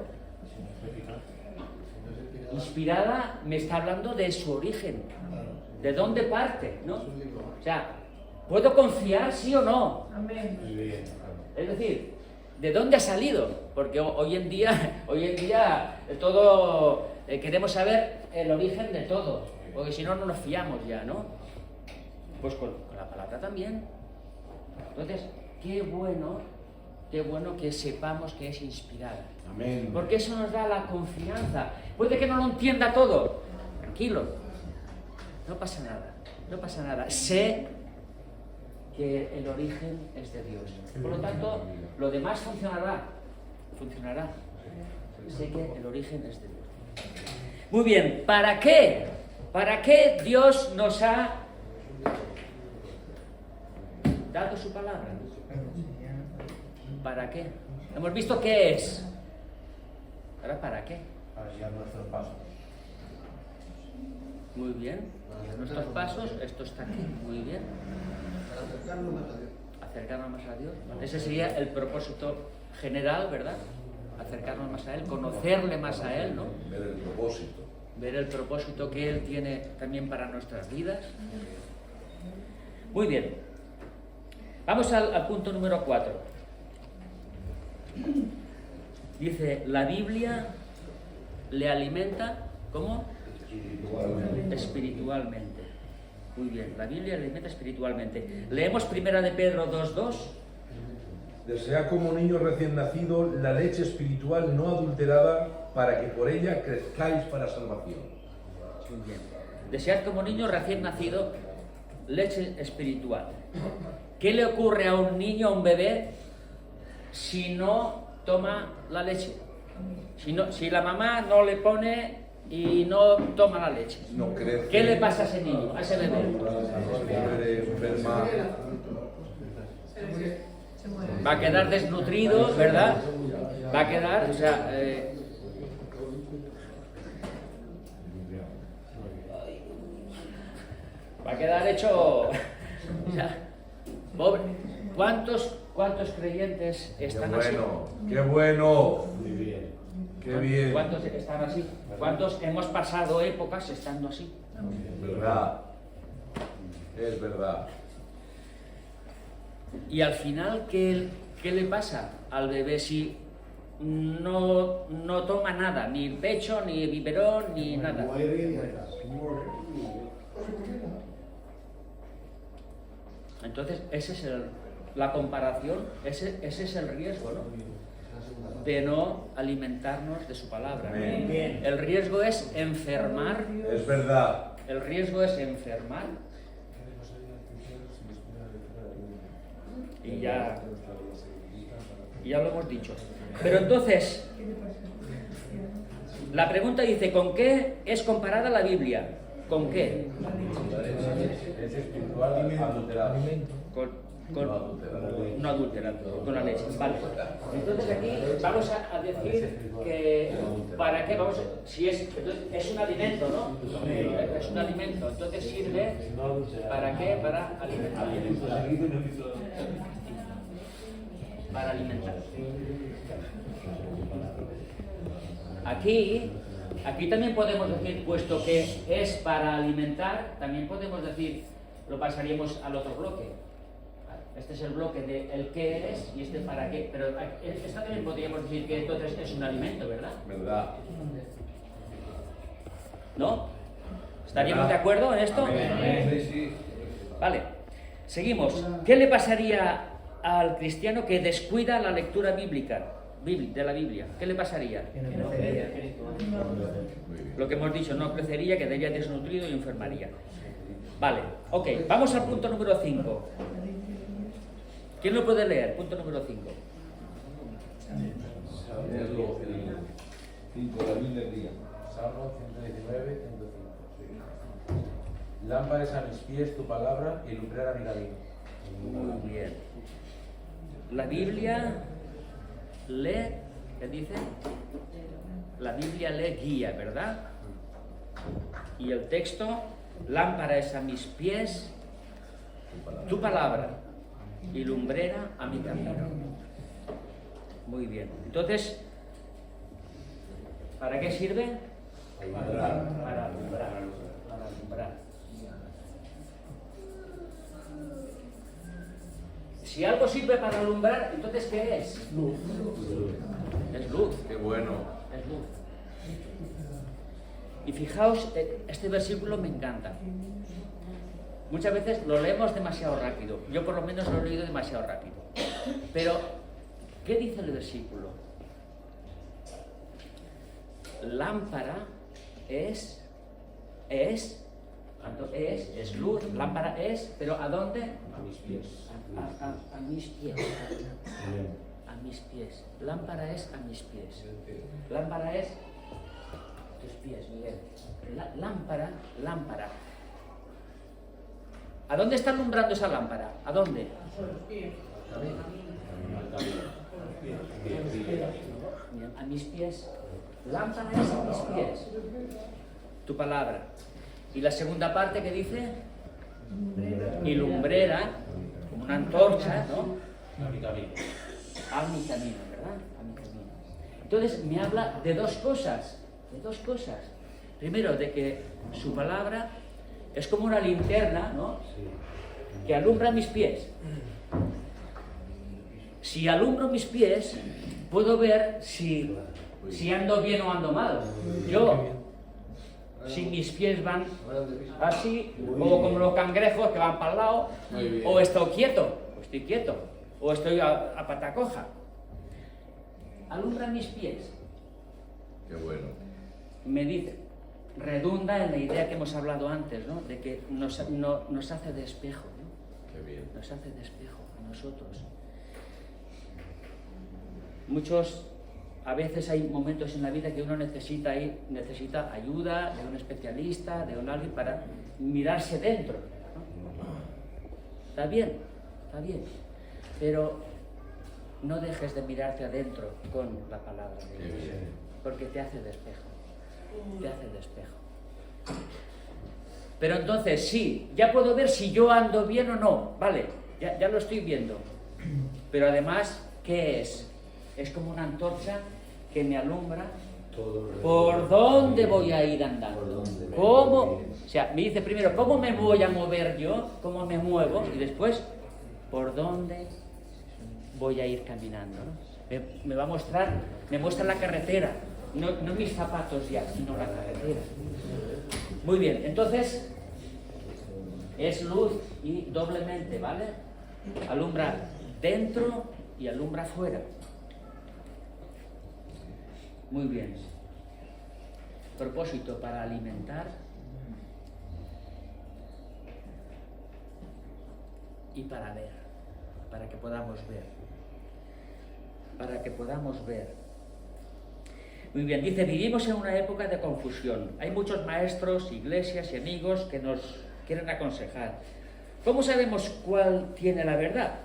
inspirada me está hablando de su origen, de dónde parte, ¿no? O sea, ¿puedo confiar sí o no? Amén. Es decir, ¿de dónde ha salido? Porque hoy en día todo queremos saber el origen de todo, porque si no, no nos fiamos ya, ¿no? Pues con la palabra también. Entonces, qué bueno qué bueno que sepamos que es inspirada. Amén. Porque eso nos da la confianza. Puede que no lo entienda todo. Tranquilo. No pasa nada. No pasa nada. Sé que el origen es de Dios. Por lo tanto, lo demás funcionará. Funcionará. Sé que el origen es de Dios. Muy bien. ¿Para qué? ¿Para qué Dios nos ha dado su palabra? ¿Para qué? Hemos visto qué es. ¿Ahora para qué? Para guiar nuestros pasos. Muy bien. Nuestros pasos, esto está aquí. Muy bien. Acercarnos más a Dios. Acercarnos más a Dios. Ese sería el propósito general, ¿verdad? Acercarnos más a Él, conocerle más a Él, ¿no? Ver el propósito. Ver el propósito que Él tiene también para nuestras vidas. Muy bien. Vamos al punto número 4. Dice, la Biblia le alimenta, ¿cómo? Espiritualmente. Muy bien, la Biblia le alimenta espiritualmente. Leemos 1 de Pedro 2:2. Desead como niño recién nacido la leche espiritual no adulterada para que por ella crezcáis para salvación. Muy bien. Desead como niño recién nacido leche espiritual. ¿Qué le ocurre a un niño, a un bebé, si no toma la leche? Si la mamá no le pone y no toma la leche. No crece. ¿Qué le pasa a ese niño, a ese bebé? Enferma. Va a quedar desnutrido, ¿verdad? Va a quedar, o sea, va a quedar hecho, o sea, pobre. ¿Cuántos creyentes están así? ¡Qué bueno! Muy bien. ¡Qué bien! ¿Cuántos están así? ¿Cuántos hemos pasado épocas estando así? ¿Verdad? Es verdad. Y al final, ¿qué le pasa al bebé si no toma nada? Ni pecho, ni biberón, ni nada. Entonces, esa es la comparación, ese es el riesgo, ¿no? De no alimentarnos de su palabra. Amén. El riesgo es enfermar. Es verdad. El riesgo es enfermar. Y ya lo hemos dicho. Pero entonces, la pregunta dice, ¿con qué es comparada la Biblia? ¿Con qué? Es espiritual adulterado. No adulterado, con la leche. Vale. Entonces aquí vamos a decir que ¿para qué? Si es un alimento, ¿no? Es un alimento. Entonces sirve ¿para qué? Para alimentar. Para alimentar. Aquí también podemos decir, puesto que es para alimentar, también podemos decir, lo pasaríamos al otro bloque. Este es el bloque de el qué es y este para qué. Pero esta también podríamos decir que entonces es un alimento, ¿verdad? ¿Verdad? ¿No? ¿Estaríamos de acuerdo en esto? Sí, sí. Vale. Seguimos. ¿Qué le pasaría al cristiano que descuida la lectura bíblica de la Biblia? ¿Qué le pasaría? Lo que hemos dicho, no crecería, quedaría desnutrido y enfermaría. Vale, ok, vamos al punto número 5. ¿Quién lo puede leer? Punto número 5. Es lo 5 de la Biblia del día. Salmo 119, 105. Lámpara es a mis pies tu palabra y lumbrera mi camino. Muy bien. La Biblia lee, ¿qué dice? La Biblia lee guía, ¿verdad? Y el texto, lámpara es a mis pies tu palabra y lumbrera a mi camino. Muy bien. Entonces, ¿para qué sirve? Para alumbrar. Si algo sirve para alumbrar, entonces ¿qué es? Luz. Es luz. Qué bueno. Es luz. Y fijaos, este versículo me encanta. Muchas veces lo leemos demasiado rápido. Yo por lo menos lo he leído demasiado rápido. Pero, ¿Qué dice el versículo? Lámpara es luz, lámpara es, pero ¿a dónde? A mis pies. A mis pies. A mis pies. Lámpara es a mis pies. Lámpara es tus pies, Miguel. Lámpara. ¿A dónde está alumbrando esa lámpara? ¿A dónde? Bien, a mis pies. Lámpara es a mis pies. Tu palabra. Y la segunda parte que dice, y lumbrera, como una antorcha, ¿no? A mi camino. A mi camino, ¿verdad? A mi camino. Entonces me habla de dos cosas. Primero, de que su palabra es como una linterna, ¿no? Que alumbra mis pies. Si alumbro mis pies, puedo ver si ando bien o ando mal. Yo, si mis pies van así, o como los cangrejos que van para el lado, o estoy quieto, o estoy a pata coja. Alumbra mis pies. Qué bueno. Me dice, redunda en la idea que hemos hablado antes, ¿no? De que nos hace de espejo, ¿no? Qué bien. Nos hace de espejo a nosotros. A veces hay momentos en la vida que uno necesita ayuda de un especialista, de un alguien para mirarse dentro, ¿no? Está bien, pero no dejes de mirarte adentro con la palabra de Dios, porque te hace de espejo. Pero entonces sí, ya puedo ver si yo ando bien o no, vale, ya lo estoy viendo. Pero además, ¿qué es? Es como una antorcha que me alumbra por dónde voy a ir andando. ¿Cómo? O sea, me dice primero, ¿cómo me voy a mover yo? ¿Cómo me muevo? Y después, ¿por dónde voy a ir caminando? ¿No? Me va a mostrar, me muestra la carretera, no mis zapatos ya, sino la carretera. Muy bien, entonces, es luz y doblemente, ¿vale? Alumbra dentro y alumbra fuera. Muy bien. Propósito para alimentar y para ver, para que podamos ver. Muy bien, dice, vivimos en una época de confusión. Hay muchos maestros, iglesias y amigos que nos quieren aconsejar. ¿Cómo sabemos cuál tiene la verdad?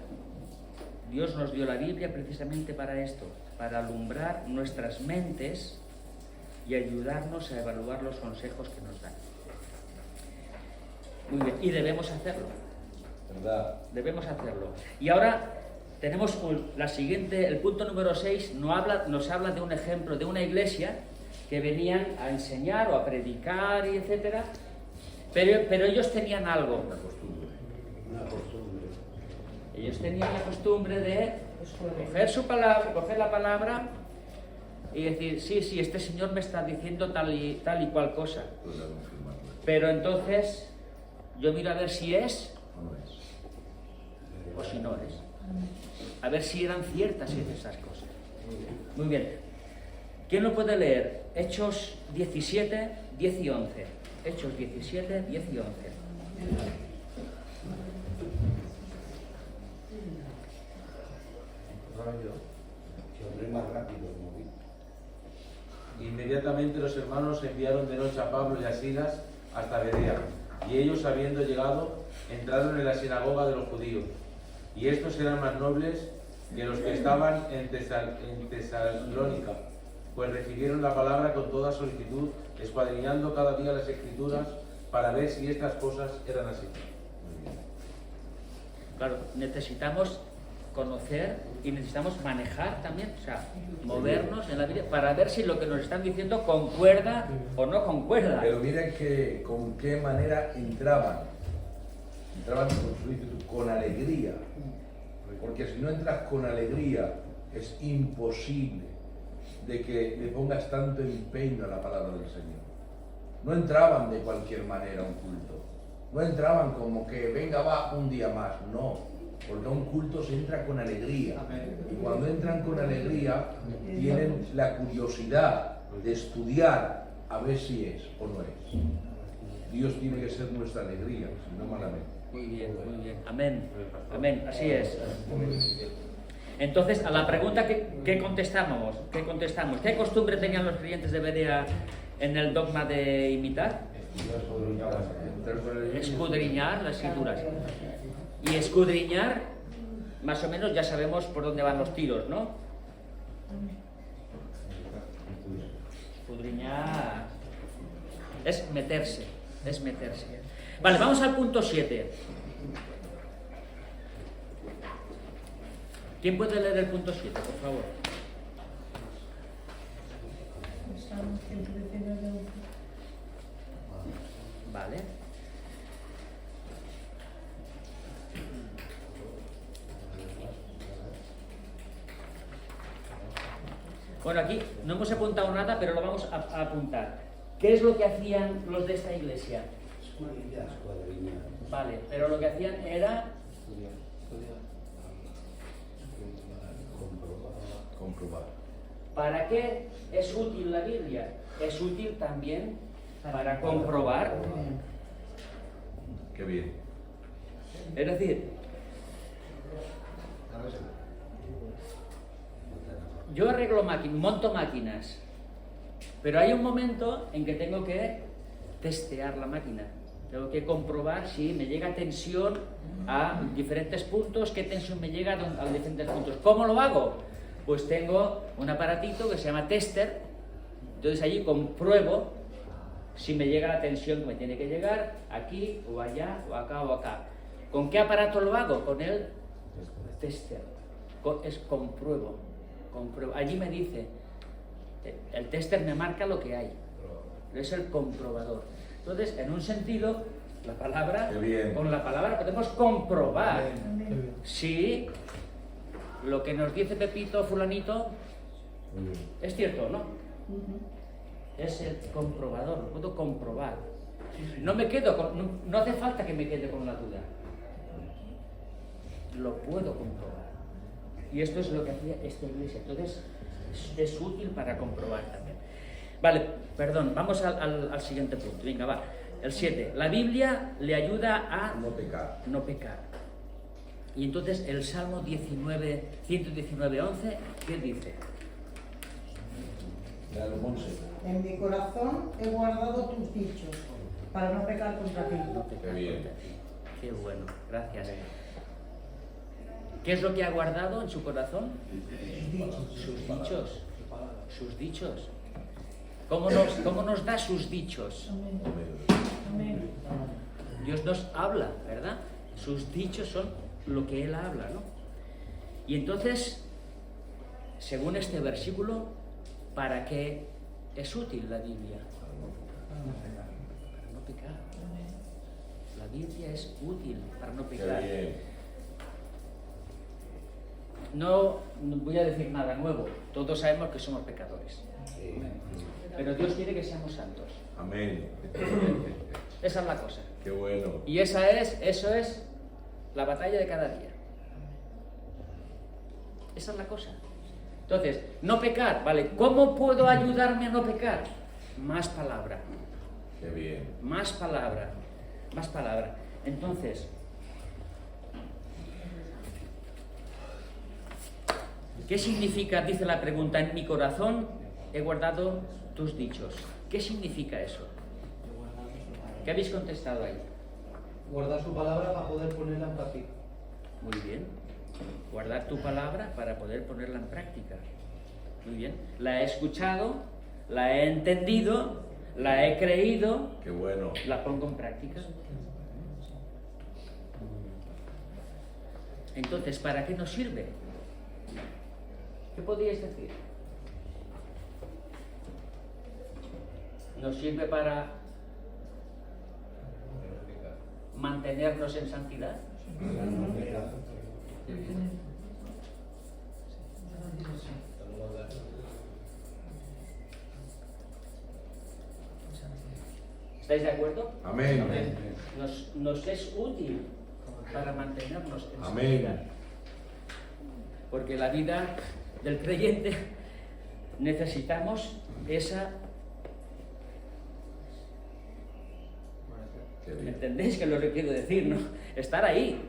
Dios nos dio la Biblia precisamente para esto, para alumbrar nuestras mentes y ayudarnos a evaluar los consejos que nos dan. Muy bien, y debemos hacerlo. ¿Verdad? Debemos hacerlo. Y ahora tenemos el punto número 6, nos habla de un ejemplo de una iglesia que venían a enseñar o a predicar y etcétera, pero ellos tenían algo. Una costumbre. Ellos tenían la costumbre de coger la palabra y decir, sí, este señor me está diciendo tal y cual cosa. Pero entonces yo miro a ver si es o si no es. A ver si eran ciertas esas cosas. Muy bien. ¿Quién lo puede leer? Hechos 17, 10 y 11. Hechos 17, 10 y 11. Más rápido, Inmediatamente los hermanos enviaron de noche a Pablo y a Silas hasta Berea, y ellos, habiendo llegado, entraron en la sinagoga de los judíos. Y estos eran más nobles que los que estaban en Tesalónica, pues recibieron la palabra con toda solicitud, escuadriñando cada día las Escrituras para ver si estas cosas eran así. Claro, necesitamos conocer y necesitamos manejar también, o sea, movernos en la vida para ver si lo que nos están diciendo concuerda o no concuerda. Pero miren con qué manera entraban con su ímpetu, con alegría, porque si no entras con alegría es imposible de que le pongas tanto empeño a la palabra del Señor. No entraban de cualquier manera a un culto, no entraban como que venga va un día más, no, Porque a un culto se entra con alegría. Y cuando entran con alegría, tienen la curiosidad de estudiar a ver si es o no es. Dios tiene que ser nuestra alegría, si no malamente. Muy bien, muy bien. Amén. Amén, así es. Entonces, a la pregunta que contestamos, ¿qué costumbre tenían los creyentes de Berea en el dogma de imitar? Escudriñar las escrituras. Y escudriñar, más o menos ya sabemos por dónde van los tiros, ¿no? Escudriñar es meterse, es meterse. Vale, vamos al punto 7. ¿Quién puede leer el punto 7, por favor? Vale. Bueno, aquí no hemos apuntado nada, pero lo vamos a apuntar. ¿Qué es lo que hacían los de esta iglesia? Vale, pero lo que hacían era Comprobar. ¿para qué es útil la Biblia? Es útil también para comprobar. Qué bien. Es decir, yo arreglo máquinas, monto máquinas, pero hay un momento en que tengo que testear la máquina. Tengo que comprobar si me llega tensión a diferentes puntos, qué tensión me llega a diferentes puntos. ¿Cómo lo hago? Pues tengo un aparatito que se llama tester, entonces allí compruebo si me llega la tensión que me tiene que llegar, aquí o allá o acá o acá. ¿Con qué aparato lo hago? Con el tester. Compruebo. Allí me dice, el tester me marca lo que hay, es el comprobador. Entonces, en un sentido, con la palabra podemos comprobar si lo que nos dice Pepito, fulanito, es cierto o no. Es el comprobador, lo puedo comprobar. No hace falta que me quede con la duda. Lo puedo comprobar. Y esto es lo que hacía esta iglesia. Entonces, es útil para comprobar también. Vale, perdón, vamos al siguiente punto. Venga, va. El 7. La Biblia le ayuda a No pecar. no pecar. Y entonces el Salmo 119:11, ¿qué dice? En mi corazón he guardado tus dichos para no pecar contra ti. No pecar Qué bien. contra ti. Qué bueno, gracias. ¿Qué es lo que ha guardado en su corazón? Sus dichos. Sus dichos. ¿Cómo nos da sus dichos? Dios nos habla, ¿verdad? Sus dichos son lo que Él habla, ¿no? Y entonces, según este versículo, ¿para qué es útil la Biblia? Para no pecar. La Biblia es útil para no pecar. Qué bien. No voy a decir nada nuevo, todos sabemos que somos pecadores. Pero Dios quiere que seamos santos. Amén. Esa es la cosa. Qué bueno. Y eso es la batalla de cada día. Esa es la cosa. Entonces, no pecar, ¿vale? ¿Cómo puedo ayudarme a no pecar? Más palabra. Qué bien. Más palabra. Más palabra. Entonces, ¿qué significa, dice la pregunta, en mi corazón he guardado tus dichos? ¿Qué significa eso? ¿Qué habéis contestado ahí? Guardar su palabra para poder ponerla en práctica. Muy bien. Guardar tu palabra para poder ponerla en práctica. Muy bien. La he escuchado, la he entendido, la he creído, Qué bueno. la pongo en práctica. Entonces, ¿para qué nos sirve? ¿Qué podríais decir? ¿Nos sirve para mantenernos en santidad? ¿Estáis de acuerdo? Amén. Nos es útil para mantenernos en Amén. santidad. Porque la vida del creyente necesitamos esa... Qué bien. ¿Entendéis que lo que quiero decir? ¿No? Estar ahí,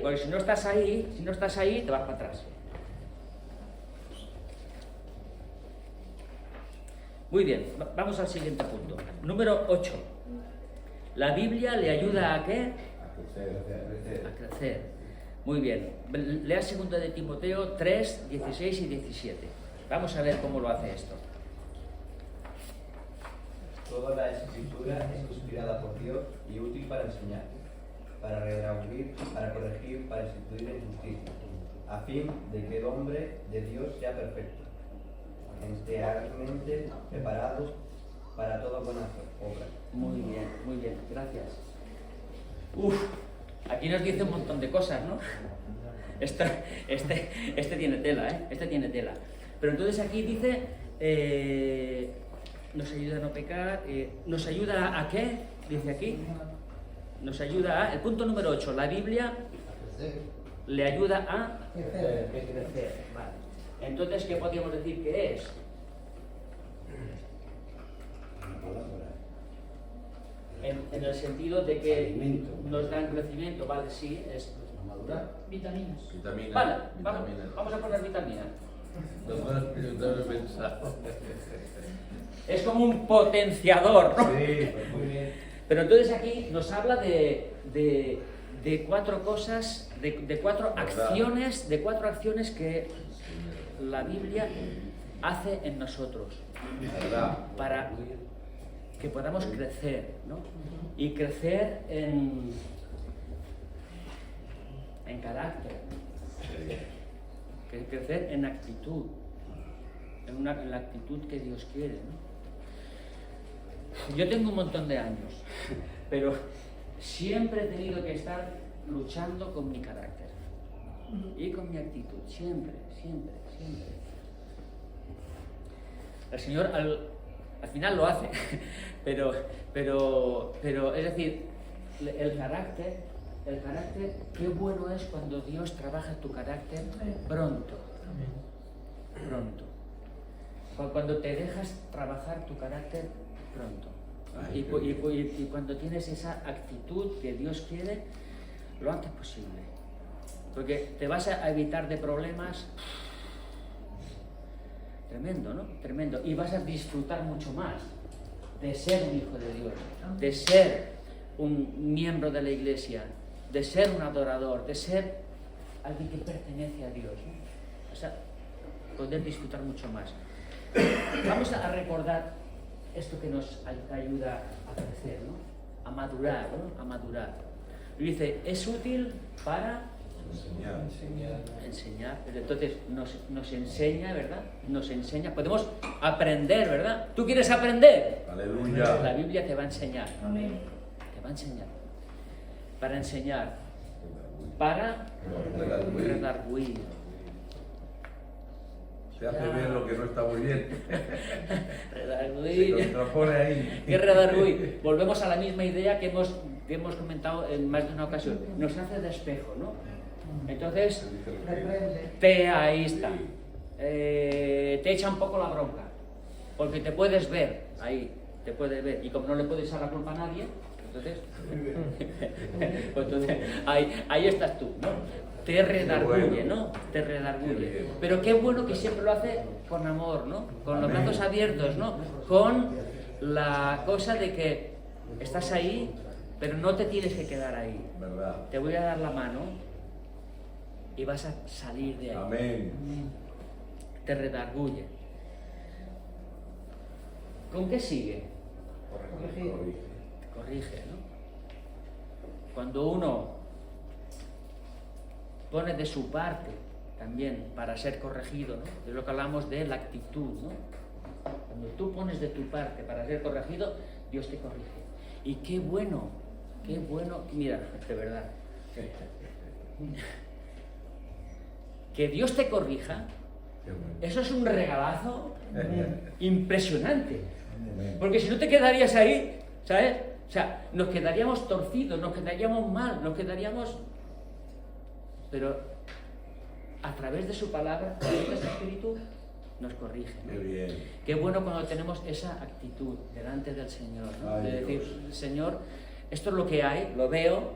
porque si no estás ahí, te vas para atrás. Muy bien, vamos al siguiente punto. Número 8. La Biblia le ayuda a ¿qué? A crecer. Muy bien. Lea 2 de Timoteo 3, 16 y 17. Vamos a ver cómo lo hace esto. Toda la escritura es inspirada por Dios y útil para enseñar, para redarguir, para corregir, para instituir en justicia, a fin de que el hombre de Dios sea perfecto, enteramente preparado para toda buena obra. Muy bien, gracias. Aquí nos dice un montón de cosas, ¿no? Este tiene tela, ¿eh? Este tiene tela. Pero entonces aquí dice, nos ayuda a no pecar, nos ayuda a qué, dice aquí, nos ayuda a, el punto número 8, la Biblia le ayuda a crecer. Vale. Entonces, ¿qué podríamos decir que es? En el sentido de que Alimento. nos dan crecimiento, vale, sí, es madurar. Vitaminas. Vitaminas. Vale, vitaminas. vamos a poner vitaminas. Lo más espiritual pensado. Es como un potenciador, ¿no? Sí, pues muy bien. Pero entonces aquí nos habla de 4 cosas, de 4 acciones que la Biblia hace en nosotros ¿Verdad? para que podamos crecer, ¿no? Y crecer en carácter, crecer en actitud, en la actitud que Dios quiere, ¿no? Yo tengo un montón de años, pero siempre he tenido que estar luchando con mi carácter y con mi actitud, siempre. El Señor al final lo hace, pero es decir, el carácter, qué bueno es cuando Dios trabaja tu carácter pronto. Cuando te dejas trabajar tu carácter pronto. Ay, Y cuando tienes esa actitud que Dios quiere, lo antes posible. Porque te vas a evitar de problemas. Tremendo, ¿no? Tremendo. Y vas a disfrutar mucho más de ser un hijo de Dios, de ser un miembro de la iglesia, de ser un adorador, de ser alguien que pertenece a Dios, ¿no? O sea, poder disfrutar mucho más. Vamos a recordar esto que nos ayuda a crecer, ¿no? A madurar, ¿no? A madurar. Y dice, es útil para enseñar. Entonces nos enseña, ¿verdad? Nos enseña. Podemos aprender, ¿verdad? ¿Tú quieres aprender? Aleluya. La Biblia te va a enseñar. Amén. Te va a enseñar. Para enseñar. Para redarguir. Se hace ver lo que no está muy bien. Se Redarguir. contrapone ahí. ¿Qué redarguir? Volvemos a la misma idea que hemos comentado en más de una ocasión. Nos hace de espejo, ¿no? Entonces, ahí está. Te echa un poco la bronca. Porque te puedes ver ahí. Te puedes ver. Y como no le puedes echar la culpa a nadie, entonces ahí estás tú, ¿no? Te redarguye, ¿no? Te redarguye. Pero qué bueno que siempre lo hace con amor, ¿no? Con los brazos abiertos, ¿no? Con la cosa de que estás ahí, pero no te tienes que quedar ahí. ¿Verdad? Te voy a dar la mano y vas a salir de ahí. Amén. Te redarguye. ¿Con qué sigue? Corrige, ¿no? Cuando uno pone de su parte también para ser corregido, ¿no? Es lo que hablamos de la actitud, ¿no? Cuando tú pones de tu parte para ser corregido, Dios te corrige. Y qué bueno, mira, de verdad, que Dios te corrija, Qué bueno. eso es un regalazo impresionante. Amén. Porque si no te quedarías ahí, ¿sabes? O sea, nos quedaríamos torcidos, nos quedaríamos mal, nos quedaríamos... Pero a través de su palabra, a través de su Espíritu, nos corrige, ¿no? Qué bien. Qué bueno cuando tenemos esa actitud delante del Señor, ¿no? Ay, De decir, Dios. Señor, esto es lo que hay, lo veo,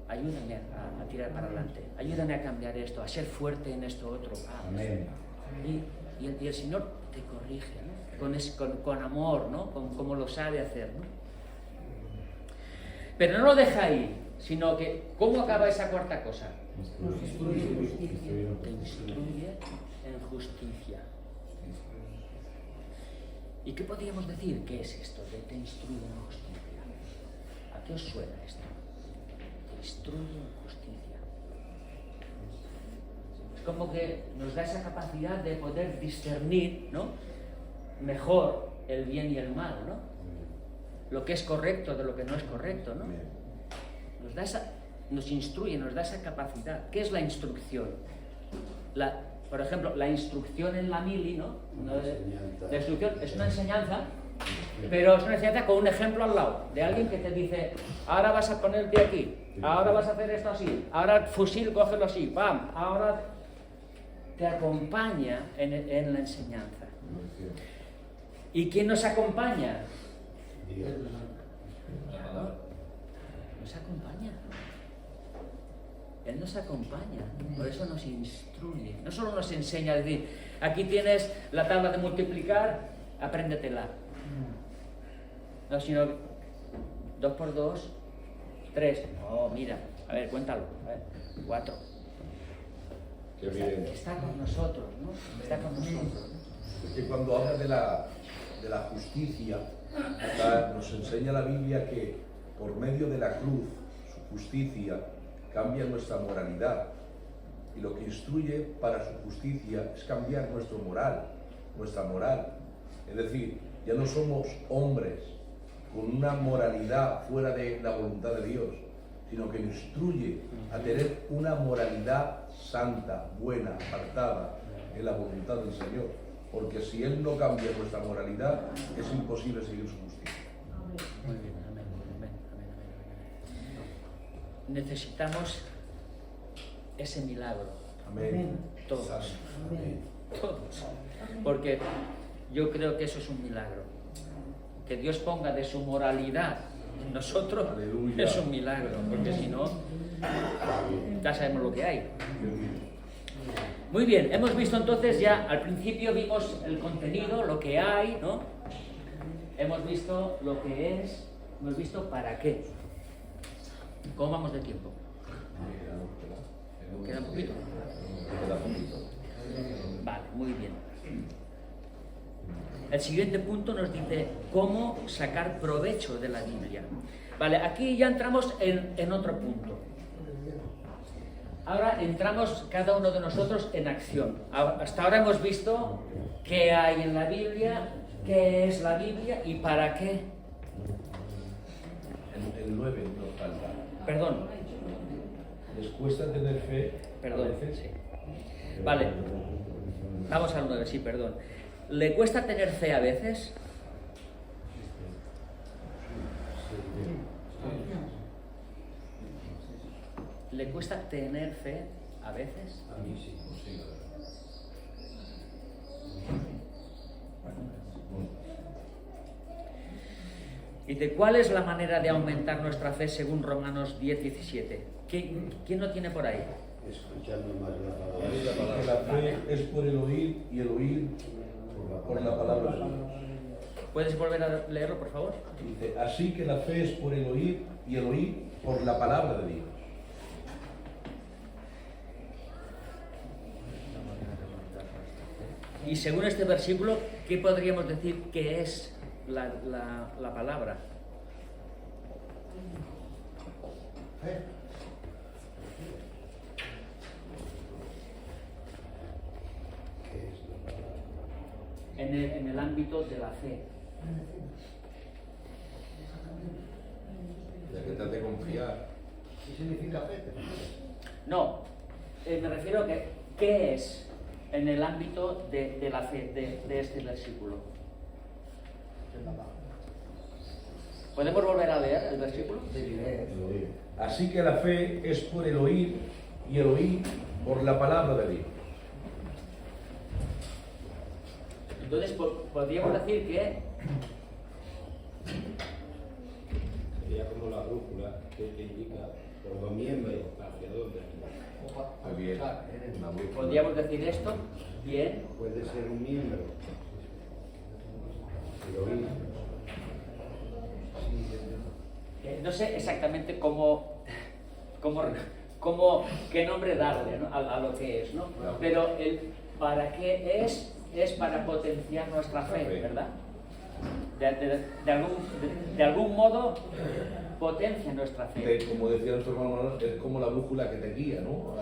ayúdame a tirar para adelante, ayúdame a cambiar esto, a ser fuerte en esto otro. Amén. Y el Señor te corrige, ¿no? Con amor, ¿no? Como lo sabe hacer, ¿no? Pero no lo deja ahí, sino que, ¿cómo acaba esa cuarta cosa? Nos instruye en justicia. Te instruye en justicia. ¿Y qué podríamos decir? ¿Qué es esto de te instruye en justicia? ¿A qué os suena esto? Te instruye en justicia. Es como que nos da esa capacidad de poder discernir, ¿no? Mejor el bien y el mal, ¿no? Lo que es correcto de lo que no es correcto, ¿no? Nos instruye, nos da esa capacidad. ¿Qué es la instrucción? Por ejemplo, la instrucción en la mili, ¿no? La instrucción es una enseñanza, pero es una enseñanza con un ejemplo al lado, de alguien que te dice, ahora vas a ponerte aquí, ahora vas a hacer esto así, ahora el fusil cógelo así, ¡pam! Ahora te acompaña en la enseñanza. ¿Y quién nos acompaña? Claro, nos acompaña. Él nos acompaña, por eso nos instruye. No solo nos enseña a decir, aquí tienes la tabla de multiplicar, apréndetela. No, sino 2 por 2, 3. Oh, mira, a ver, cuéntalo. A ver, 4. Qué bien. Está con nosotros, ¿no? Está con nosotros. Porque cuando habla de la justicia, nos enseña la Biblia que por medio de la cruz, su justicia, cambia nuestra moralidad. Y lo que instruye para su justicia es cambiar nuestra moral. Es decir, ya no somos hombres con una moralidad fuera de la voluntad de Dios, sino que nos instruye a tener una moralidad santa, buena, apartada en la voluntad del Señor. Porque si Él no cambia nuestra moralidad, es imposible seguir su justicia. Muy bien, amén, amén, amén, amén. Necesitamos ese milagro. Amén. Todos. Amén. Todos. Porque yo creo que eso es un milagro. Que Dios ponga de su moralidad en nosotros. Aleluya. Es un milagro. Porque si no, ya sabemos lo que hay. Muy bien, hemos visto entonces ya, al principio vimos el contenido, lo que hay, ¿no? Hemos visto lo que es, hemos visto para qué. ¿Cómo vamos de tiempo? ¿Queda un poquito? Vale, muy bien. El siguiente punto nos dice cómo sacar provecho de la Biblia. Vale, aquí ya entramos en otro punto. Ahora entramos cada uno de nosotros en acción. Hasta ahora hemos visto qué hay en la Biblia, qué es la Biblia y para qué. El 9 nos falta. Perdón, ¿Les cuesta tener fe? perdón. a veces? Sí. Vale, vamos al 9, sí, perdón. ¿Le cuesta tener fe a veces? ¿Le cuesta tener fe a veces? A mí sí, sí. Dice, ¿cuál es la manera de aumentar nuestra fe según Romanos 10:17? ¿Quién lo tiene por ahí? Escuchando más la Que palabra. la fe es por el oír y el oír por la palabra de Dios. ¿Puedes volver a leerlo, por favor? Dice, así que la fe es por el oír y el oír por la palabra de Dios. Y según este versículo, ¿qué podríamos decir que es la palabra? En el ámbito de la fe. Ya que te has de confiar. ¿Qué significa fe? No, me refiero a que ¿qué es en el ámbito de la fe de este versículo? ¿Podemos volver a leer el versículo? Así que la fe es por el oír y el oír por la palabra de Dios. Entonces, podríamos decir que Sería como la brújula que te indica por los miembros hacia dónde. Muy bien. podríamos decir esto, bien, Puede ser un miembro. El oír. no sé exactamente qué nombre darle, ¿no? a lo que es, ¿no? Pero el para qué es para potenciar nuestra fe, ¿verdad? De algún modo potencia nuestra fe. Como decía nuestro hermano Manuel, es como la brújula que te guía, ¿no?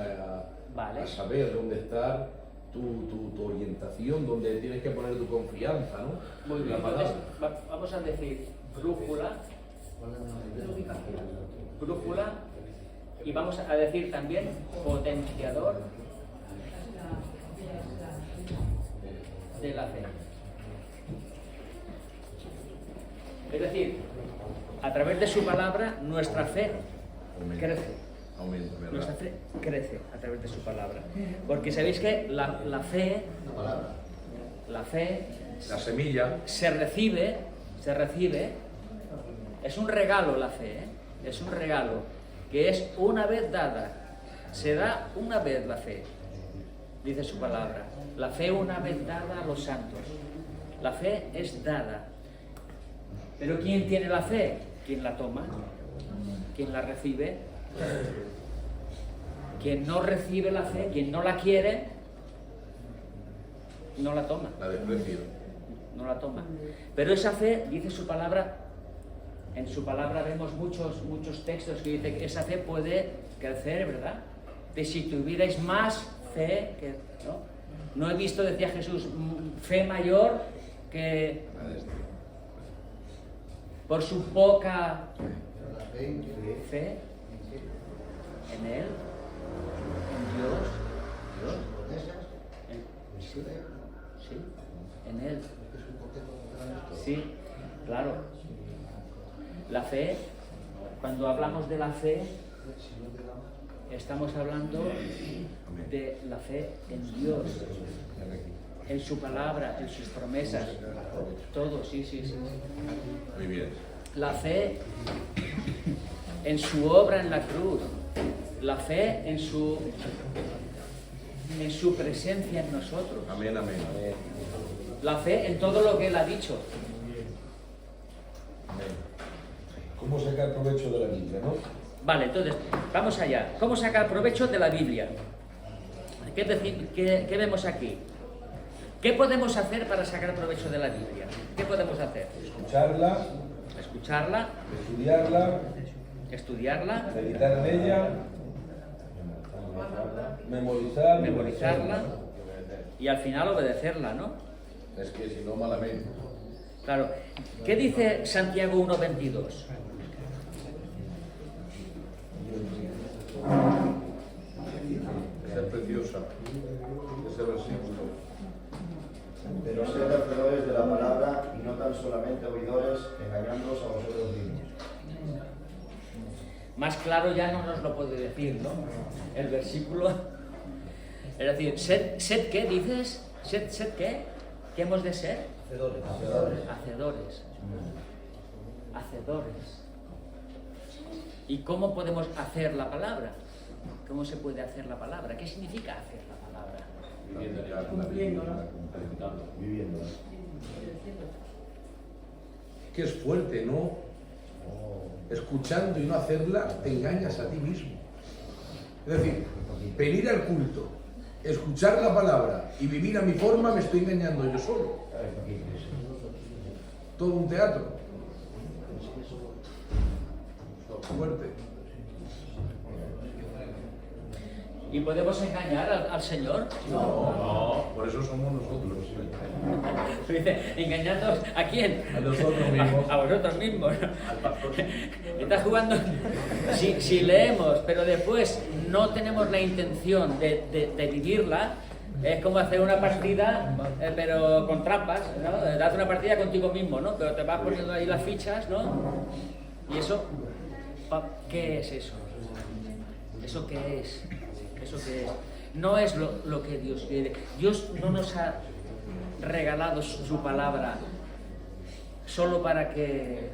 Vale. A saber dónde está tu orientación, dónde tienes que poner tu confianza, ¿no? Muy bien, La palabra. entonces vamos a decir brújula, y vamos a decir también potenciador de la fe. Es decir, a través de su palabra nuestra fe crece. Aumenta, ¿verdad? Nuestra fe crece a través de su palabra. Porque sabéis que la fe, La semilla. se recibe, es un regalo la fe, ¿eh? Es un regalo que es una vez dada, se da una vez la fe, dice su palabra. La fe una vez dada a los santos. La fe es dada. Pero ¿quién tiene la fe? ¿Quién la toma? ¿Quién la recibe? Quien no recibe la fe, quien no la quiere, no la toma. La desprecio. No la toma. Pero esa fe, dice su palabra, en su palabra vemos muchos textos que dicen que esa fe puede crecer, ¿verdad? De si tuvierais más fe, que, ¿no? He visto, decía Jesús, fe mayor que por su poca fe en Él, en Dios, sí, en Él. Sí, claro. La fe, cuando hablamos de la fe, estamos hablando de la fe en Dios, en su palabra, en sus promesas, todo, sí. Muy bien. La fe en su obra en la cruz, la fe en su presencia en nosotros. Amén, amén. La fe en todo lo que Él ha dicho. ¿Cómo sacar provecho de la Biblia, no? Vale, entonces, vamos allá. ¿Cómo sacar provecho de la Biblia? ¿Qué vemos aquí? ¿Qué podemos hacer para sacar provecho de la Biblia? ¿Qué podemos hacer? Escucharla, estudiarla, meditar en ella, memorizarla y al final obedecerla, ¿no? Es que si no, malamente. Claro. ¿Qué dice Santiago 1:22? Es preciosa ese versículo. Pero sed hacedores de la palabra y no tan solamente oidores, engañándoos a vosotros mismos. Más claro ya no nos lo puede decir, ¿no? El versículo. Es decir, ¿sed qué dices? ¿Sed qué? ¿Qué hemos de ser? Hacedores. ¿Y cómo podemos hacer la palabra? ¿Cómo se puede hacer la palabra? ¿Qué significa hacer la palabra? Cumpliéndola. Viviéndola. Que es fuerte, ¿no? Escuchando y no hacerla, te engañas a ti mismo. Es decir, venir al culto, escuchar la palabra y vivir a mi forma, me estoy engañando yo solo. Todo un teatro. Fuerte. ¿Y podemos engañar al Señor? No, por eso somos nosotros. ¿Engañándonos a quién? A nosotros mismos. A vosotros mismos. Estás jugando. Si leemos, pero después no tenemos la intención de vivirla, Es como hacer una partida, pero con trampas, ¿no? Das una partida contigo mismo, ¿no? Pero te vas poniendo ahí las fichas, ¿no? Y eso, ¿qué es eso? ¿Eso qué es? ¿Eso qué es? No es lo que Dios quiere. Dios no nos ha regalado su palabra solo para que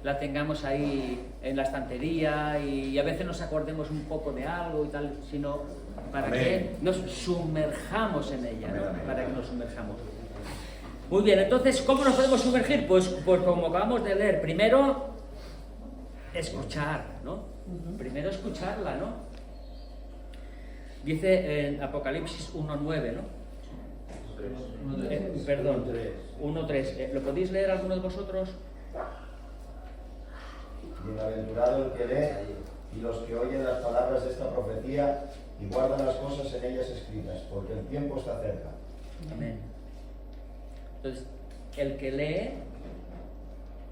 la tengamos ahí en la estantería y a veces nos acordemos un poco de algo y tal, sino para que nos sumerjamos en ella, ¿no? Para que nos sumerjamos. Muy bien, entonces, ¿cómo nos podemos sumergir? Pues como acabamos de leer, primero escuchar, ¿no? Primero escucharla, ¿no? Dice en Apocalipsis 1:9, ¿no? Perdón, 1:3. ¿Lo podéis leer alguno de vosotros? Bienaventurado el que lee y los que oyen las palabras de esta profecía y guardan las cosas en ellas escritas, porque el tiempo está cerca. Amén. Entonces, el que lee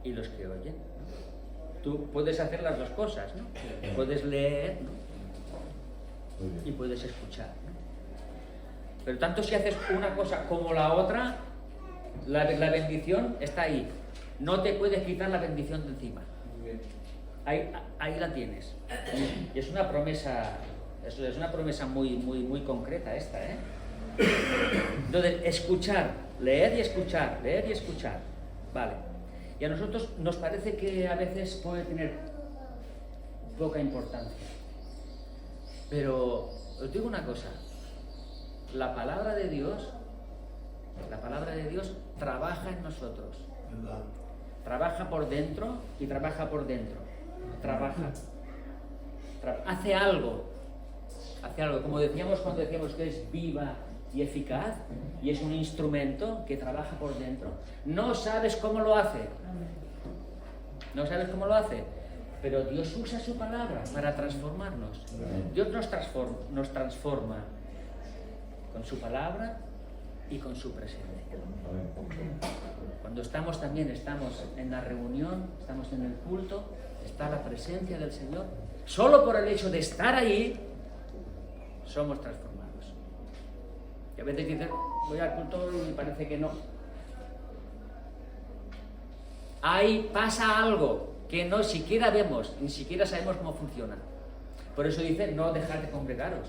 y los que oyen. Tú puedes hacer las dos cosas, ¿no? Puedes leer, ¿no? Y puedes escuchar, ¿no? Pero tanto si haces una cosa como la otra, la bendición está ahí. No te puedes quitar la bendición de encima. Ahí la tienes. Y es una promesa, es una promesa muy concreta esta, ¿eh? Entonces, escuchar, leer y escuchar, leer y escuchar. Vale. Y a nosotros nos parece que a veces puede tener poca importancia. Pero os digo una cosa, la palabra de Dios trabaja en nosotros. Trabaja por dentro y trabaja por dentro. Hace algo, como decíamos cuando decíamos que es viva y eficaz, y es un instrumento que trabaja por dentro. No sabes cómo lo hace, pero Dios usa su palabra para transformarnos. Dios nos transforma con su palabra y con su presencia. Cuando estamos en la reunión, estamos en el culto, está la presencia del Señor. Solo por el hecho de estar ahí, somos transformados. Y a veces dicen, voy al culto y parece que no. Ahí pasa algo que no siquiera vemos, ni siquiera sabemos cómo funciona. Por eso dice, no dejar de congregaros.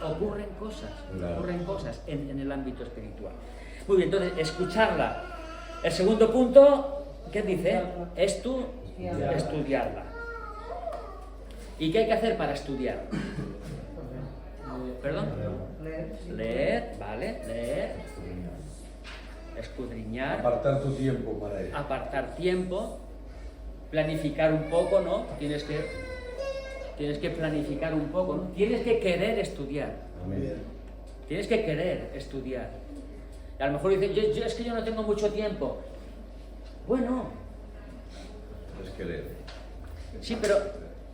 Ocurren cosas en el ámbito espiritual. Muy bien, entonces, escucharla. El segundo punto, ¿qué dice? Estudiarla. ¿Y qué hay que hacer para estudiar? ¿Perdón? Leer, ¿vale? Leer. Escudriñar. Apartar tu tiempo para ello. Apartar tiempo. Planificar un poco, ¿no? Tienes que planificar un poco, ¿no? Tienes que querer estudiar. Amén. Tienes que querer estudiar. Y a lo mejor dices, es que yo no tengo mucho tiempo. Bueno. Es querer. Sí, pero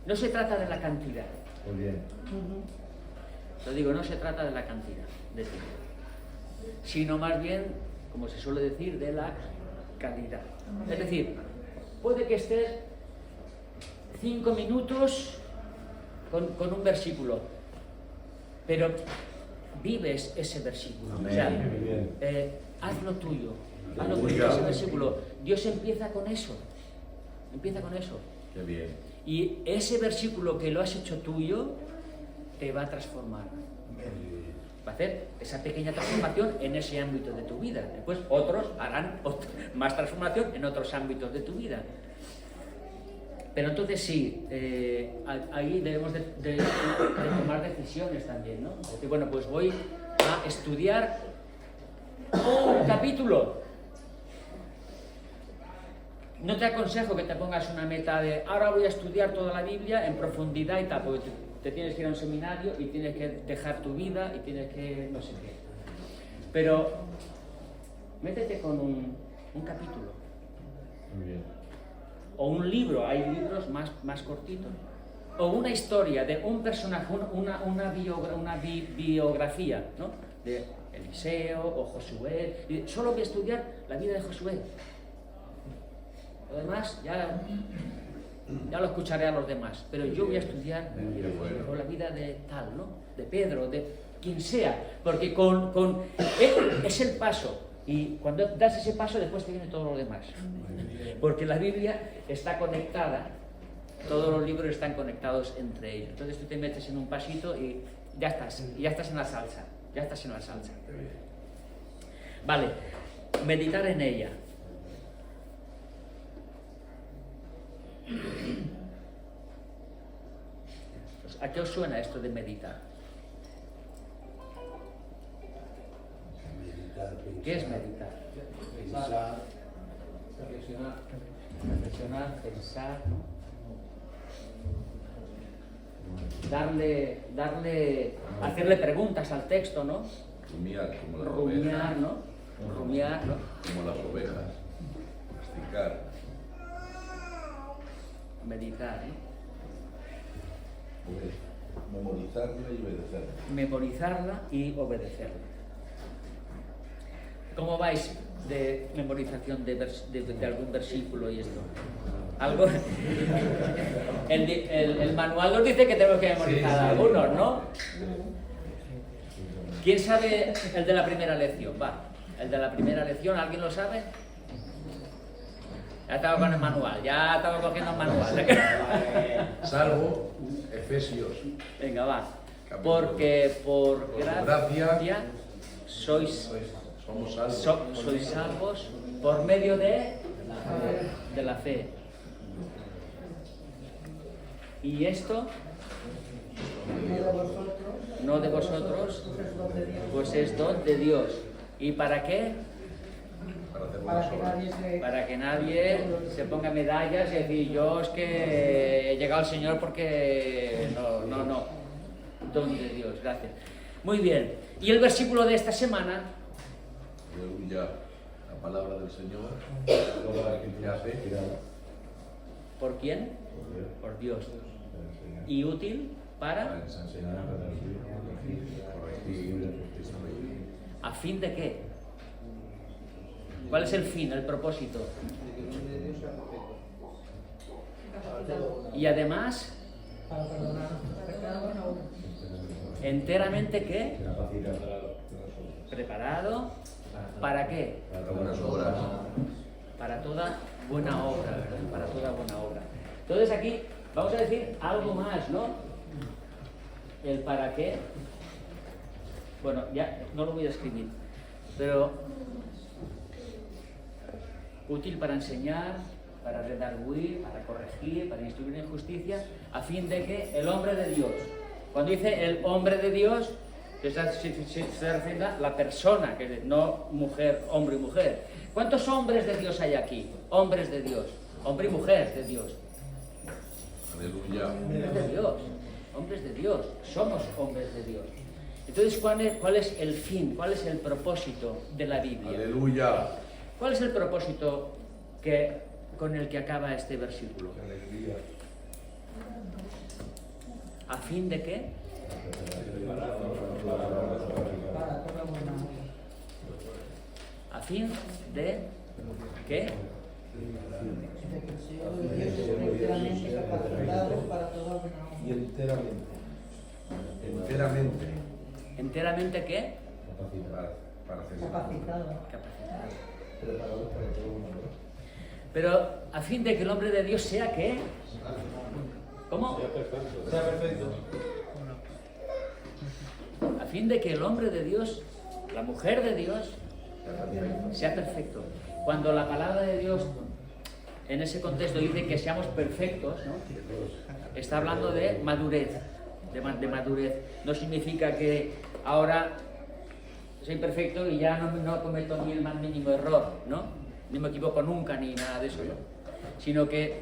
no se trata de la cantidad. Muy bien. Lo digo, no se trata de la cantidad de tiempo, sino más bien, como se suele decir, de la calidad. Es decir, puede que estés 5 minutos con un versículo, pero vives ese versículo. Amén. O sea, hazlo tuyo, ese versículo. Dios empieza con eso. Qué bien. Y ese versículo que lo has hecho tuyo te va a transformar. Va a hacer esa pequeña transformación en ese ámbito de tu vida. Después otros harán más transformación en otros ámbitos de tu vida. Pero entonces sí, ahí debemos de tomar decisiones también, ¿no? Es decir, bueno, pues voy a estudiar un capítulo. No te aconsejo que te pongas una meta de ahora voy a estudiar toda la Biblia en profundidad y tal, porque te tienes que ir a un seminario y tienes que dejar tu vida y tienes que no sé qué. Pero métete con un capítulo. Muy bien. O un libro, hay libros más cortitos. O una historia de un personaje, una biografía, ¿no? De Eliseo o Josué. Y solo voy a estudiar la vida de Josué. Lo demás ya ya lo escucharé a los demás, pero yo voy a estudiar con la vida de tal, ¿no? De Pedro, de quien sea, porque es el paso, y cuando das ese paso después te viene todo lo demás, porque la Biblia está conectada, todos los libros están conectados entre ellos, entonces tú te metes en un pasito y ya estás en la salsa, Vale, meditar en ella. ¿A qué os suena esto de meditar? ¿Qué es meditar? Pensar, Reflexionar, pensar, ¿no? Hacerle preguntas al texto, ¿no? Rumiar como las Rumiar, ovejas. ¿no? Rumiar, ¿no? Como las ovejas. Masticar. Meditar, ¿no? Memorizarla y obedecerla. Memorizarla y obedecerla. ¿Cómo vais de memorización de algún versículo y esto? ¿Algo? El manual nos dice que tenemos que memorizar algunos, ¿no? ¿Quién sabe el de la primera lección? Va, el de la primera lección, ¿alguien lo sabe? Ya estamos con el manual, ya estamos cogiendo el manual. Salvo Efesios. Venga, va. Porque por gracia sois salvos por medio de la fe. Y esto no de vosotros, pues es don de Dios. ¿Y para qué? Para que nadie se ponga medallas y decir, yo es que he llegado al Señor porque... No. Don de Dios, gracias. Muy bien. Y el versículo de esta semana... Aleluya. La palabra del Señor. ¿Qué hace? ¿Por quién? Por Dios. Y útil para... ¿A fin de qué? ¿Cuál es el fin, el propósito? Y además, enteramente ¿qué? Preparado. ¿Para qué? Para buenas obras. Para toda buena obra, ¿verdad? Para toda buena obra. Entonces aquí vamos a decir algo más, ¿no? El para qué. Bueno, ya no lo voy a escribir, pero útil para enseñar, para redarguir, para corregir, para instruir en justicia, a fin de que el hombre de Dios, cuando dice el hombre de Dios, se refiere a la persona, que no mujer, hombre y mujer. ¿Cuántos hombres de Dios hay aquí? Hombres de Dios, hombre y mujer de Dios. Aleluya. Hombres de Dios, hombres de Dios, somos hombres de Dios. Entonces, ¿cuál es el fin? ¿Cuál es el propósito de la Biblia? Aleluya. ¿Cuál es el propósito con el que acaba este versículo? ¿A fin de qué? ¿A fin de qué? Y enteramente. ¿Enteramente qué? Para hacer Capacitado. Pero a fin de que el hombre de Dios sea ¿qué? ¿Cómo? Sea perfecto. A fin de que el hombre de Dios, la mujer de Dios, sea perfecto. Cuando la palabra de Dios en ese contexto dice que seamos perfectos, ¿no? Está hablando de madurez, de madurez. No significa que ahora soy perfecto y ya no cometo ni el más mínimo error, ¿no? Ni me equivoco nunca ni nada de eso, ¿no? Sino que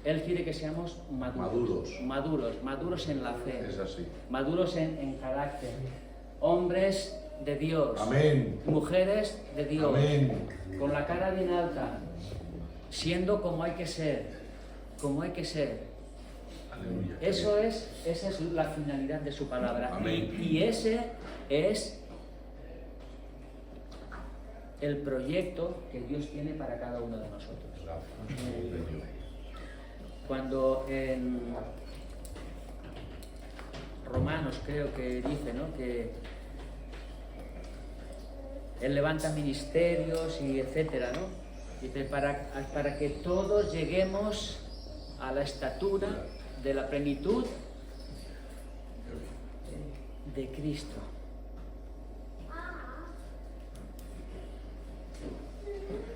Él quiere que seamos maduros en la fe, Es así. maduros en carácter, hombres de Dios, Amén. mujeres de Dios, Amén. con la cara bien alta, siendo como hay que ser, Aleluya. esa es la finalidad de su palabra. Amén. Y ese es el proyecto que Dios tiene para cada uno de nosotros. cuando en Romanos creo que dice, ¿no?, que Él levanta ministerios y etcétera, ¿no? Dice, para que todos lleguemos a la estatura de la plenitud de Cristo.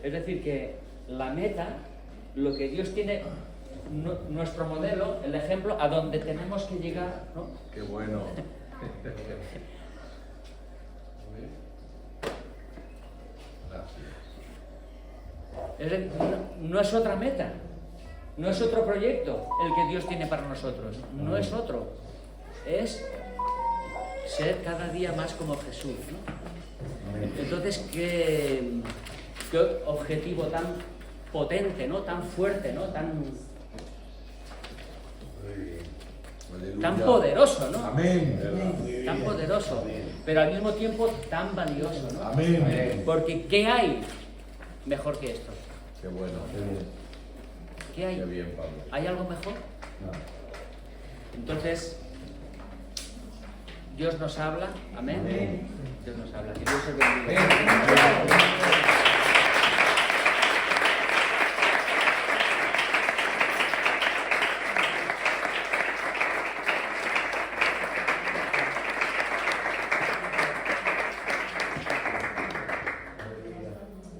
Es decir, que la meta, lo que Dios tiene, nuestro modelo, el ejemplo, a donde tenemos que llegar, ¿no? Qué bueno. No es otra meta, no es otro proyecto el que Dios tiene para nosotros, no es otro, es ser cada día más como Jesús, ¿no? Entonces, ¿qué objetivo tan potente, ¿no?, tan fuerte, ¿no?, tan poderoso, ¿no? Amén. Tan poderoso, pero al mismo tiempo tan valioso, ¿no? Amén. Porque ¿qué hay mejor que esto? Qué bueno. ¿Qué hay? Qué bien, Pablo. ¿Hay algo mejor? Entonces, Dios nos habla, amén. Dios nos habla, que Dios os bendiga.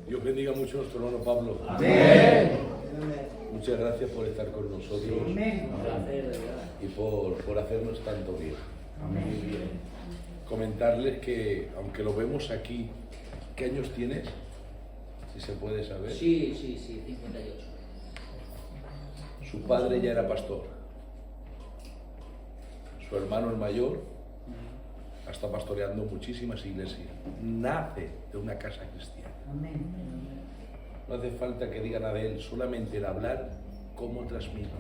Dios bendiga mucho a nuestro hermano Pablo. Muchas gracias por estar con nosotros y por hacernos tanto bien. Comentarles que, aunque lo vemos aquí, ¿qué años tienes? Si se puede saber. Sí, 58. Su padre ya era pastor. Su hermano el mayor está pastoreando muchísimas iglesias. Nace de una casa cristiana. No hace falta que diga nada de él, solamente el hablar, cómo transmite.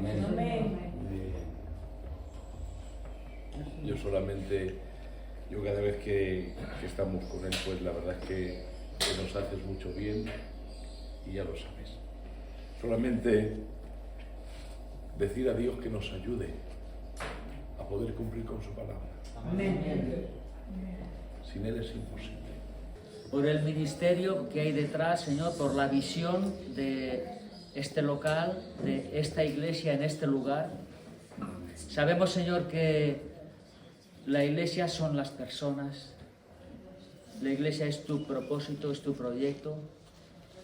Yo cada vez que estamos con él, pues la verdad es que nos haces mucho bien y ya lo sabes. Solamente decir a Dios que nos ayude a poder cumplir con su palabra. Sin él es imposible. Por el ministerio que hay detrás, Señor, por la visión de este local, de esta iglesia en este lugar. Sabemos, Señor, que la iglesia son las personas, la iglesia es tu propósito, es tu proyecto,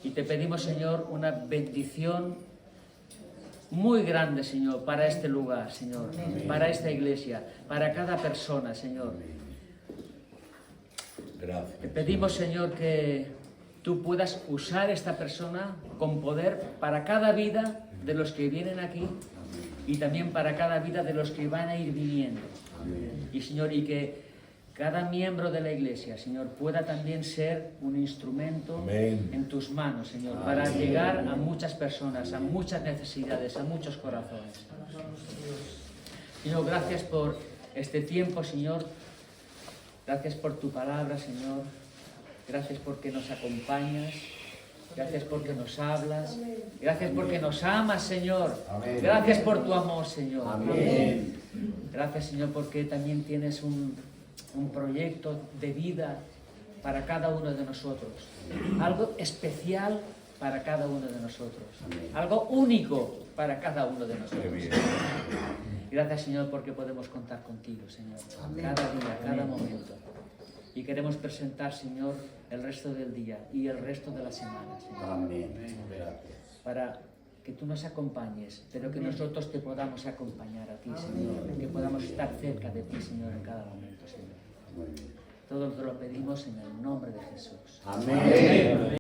y te pedimos, Señor, una bendición muy grande, Señor, para este lugar, Señor, para esta iglesia, para cada persona, Señor. Gracias. Te pedimos, Señor, que tú puedas usar esta persona con poder para cada vida de los que vienen aquí y también para cada vida de los que van a ir viniendo. Y, Señor, y que cada miembro de la iglesia, Señor, pueda también ser un instrumento en tus manos, Señor, para llegar a muchas personas, a muchas necesidades, a muchos corazones. Señor, gracias por este tiempo, Señor. Gracias por tu palabra, Señor. Gracias porque nos acompañas. Gracias porque nos hablas. Gracias porque nos amas, Señor. Gracias por tu amor, Señor. Gracias, Señor, porque también tienes un proyecto de vida para cada uno de nosotros. Algo especial para cada uno de nosotros. Algo único para cada uno de nosotros. Gracias, Señor, porque podemos contar contigo, Señor. Cada día, cada momento. Y queremos presentar, Señor, el resto del día y el resto de la semana, Señor. Para que tú nos acompañes, pero que nosotros te podamos acompañar a ti, Señor. Que podamos estar cerca de ti, Señor, en cada momento, Señor. Todo te lo pedimos en el nombre de Jesús. Amén.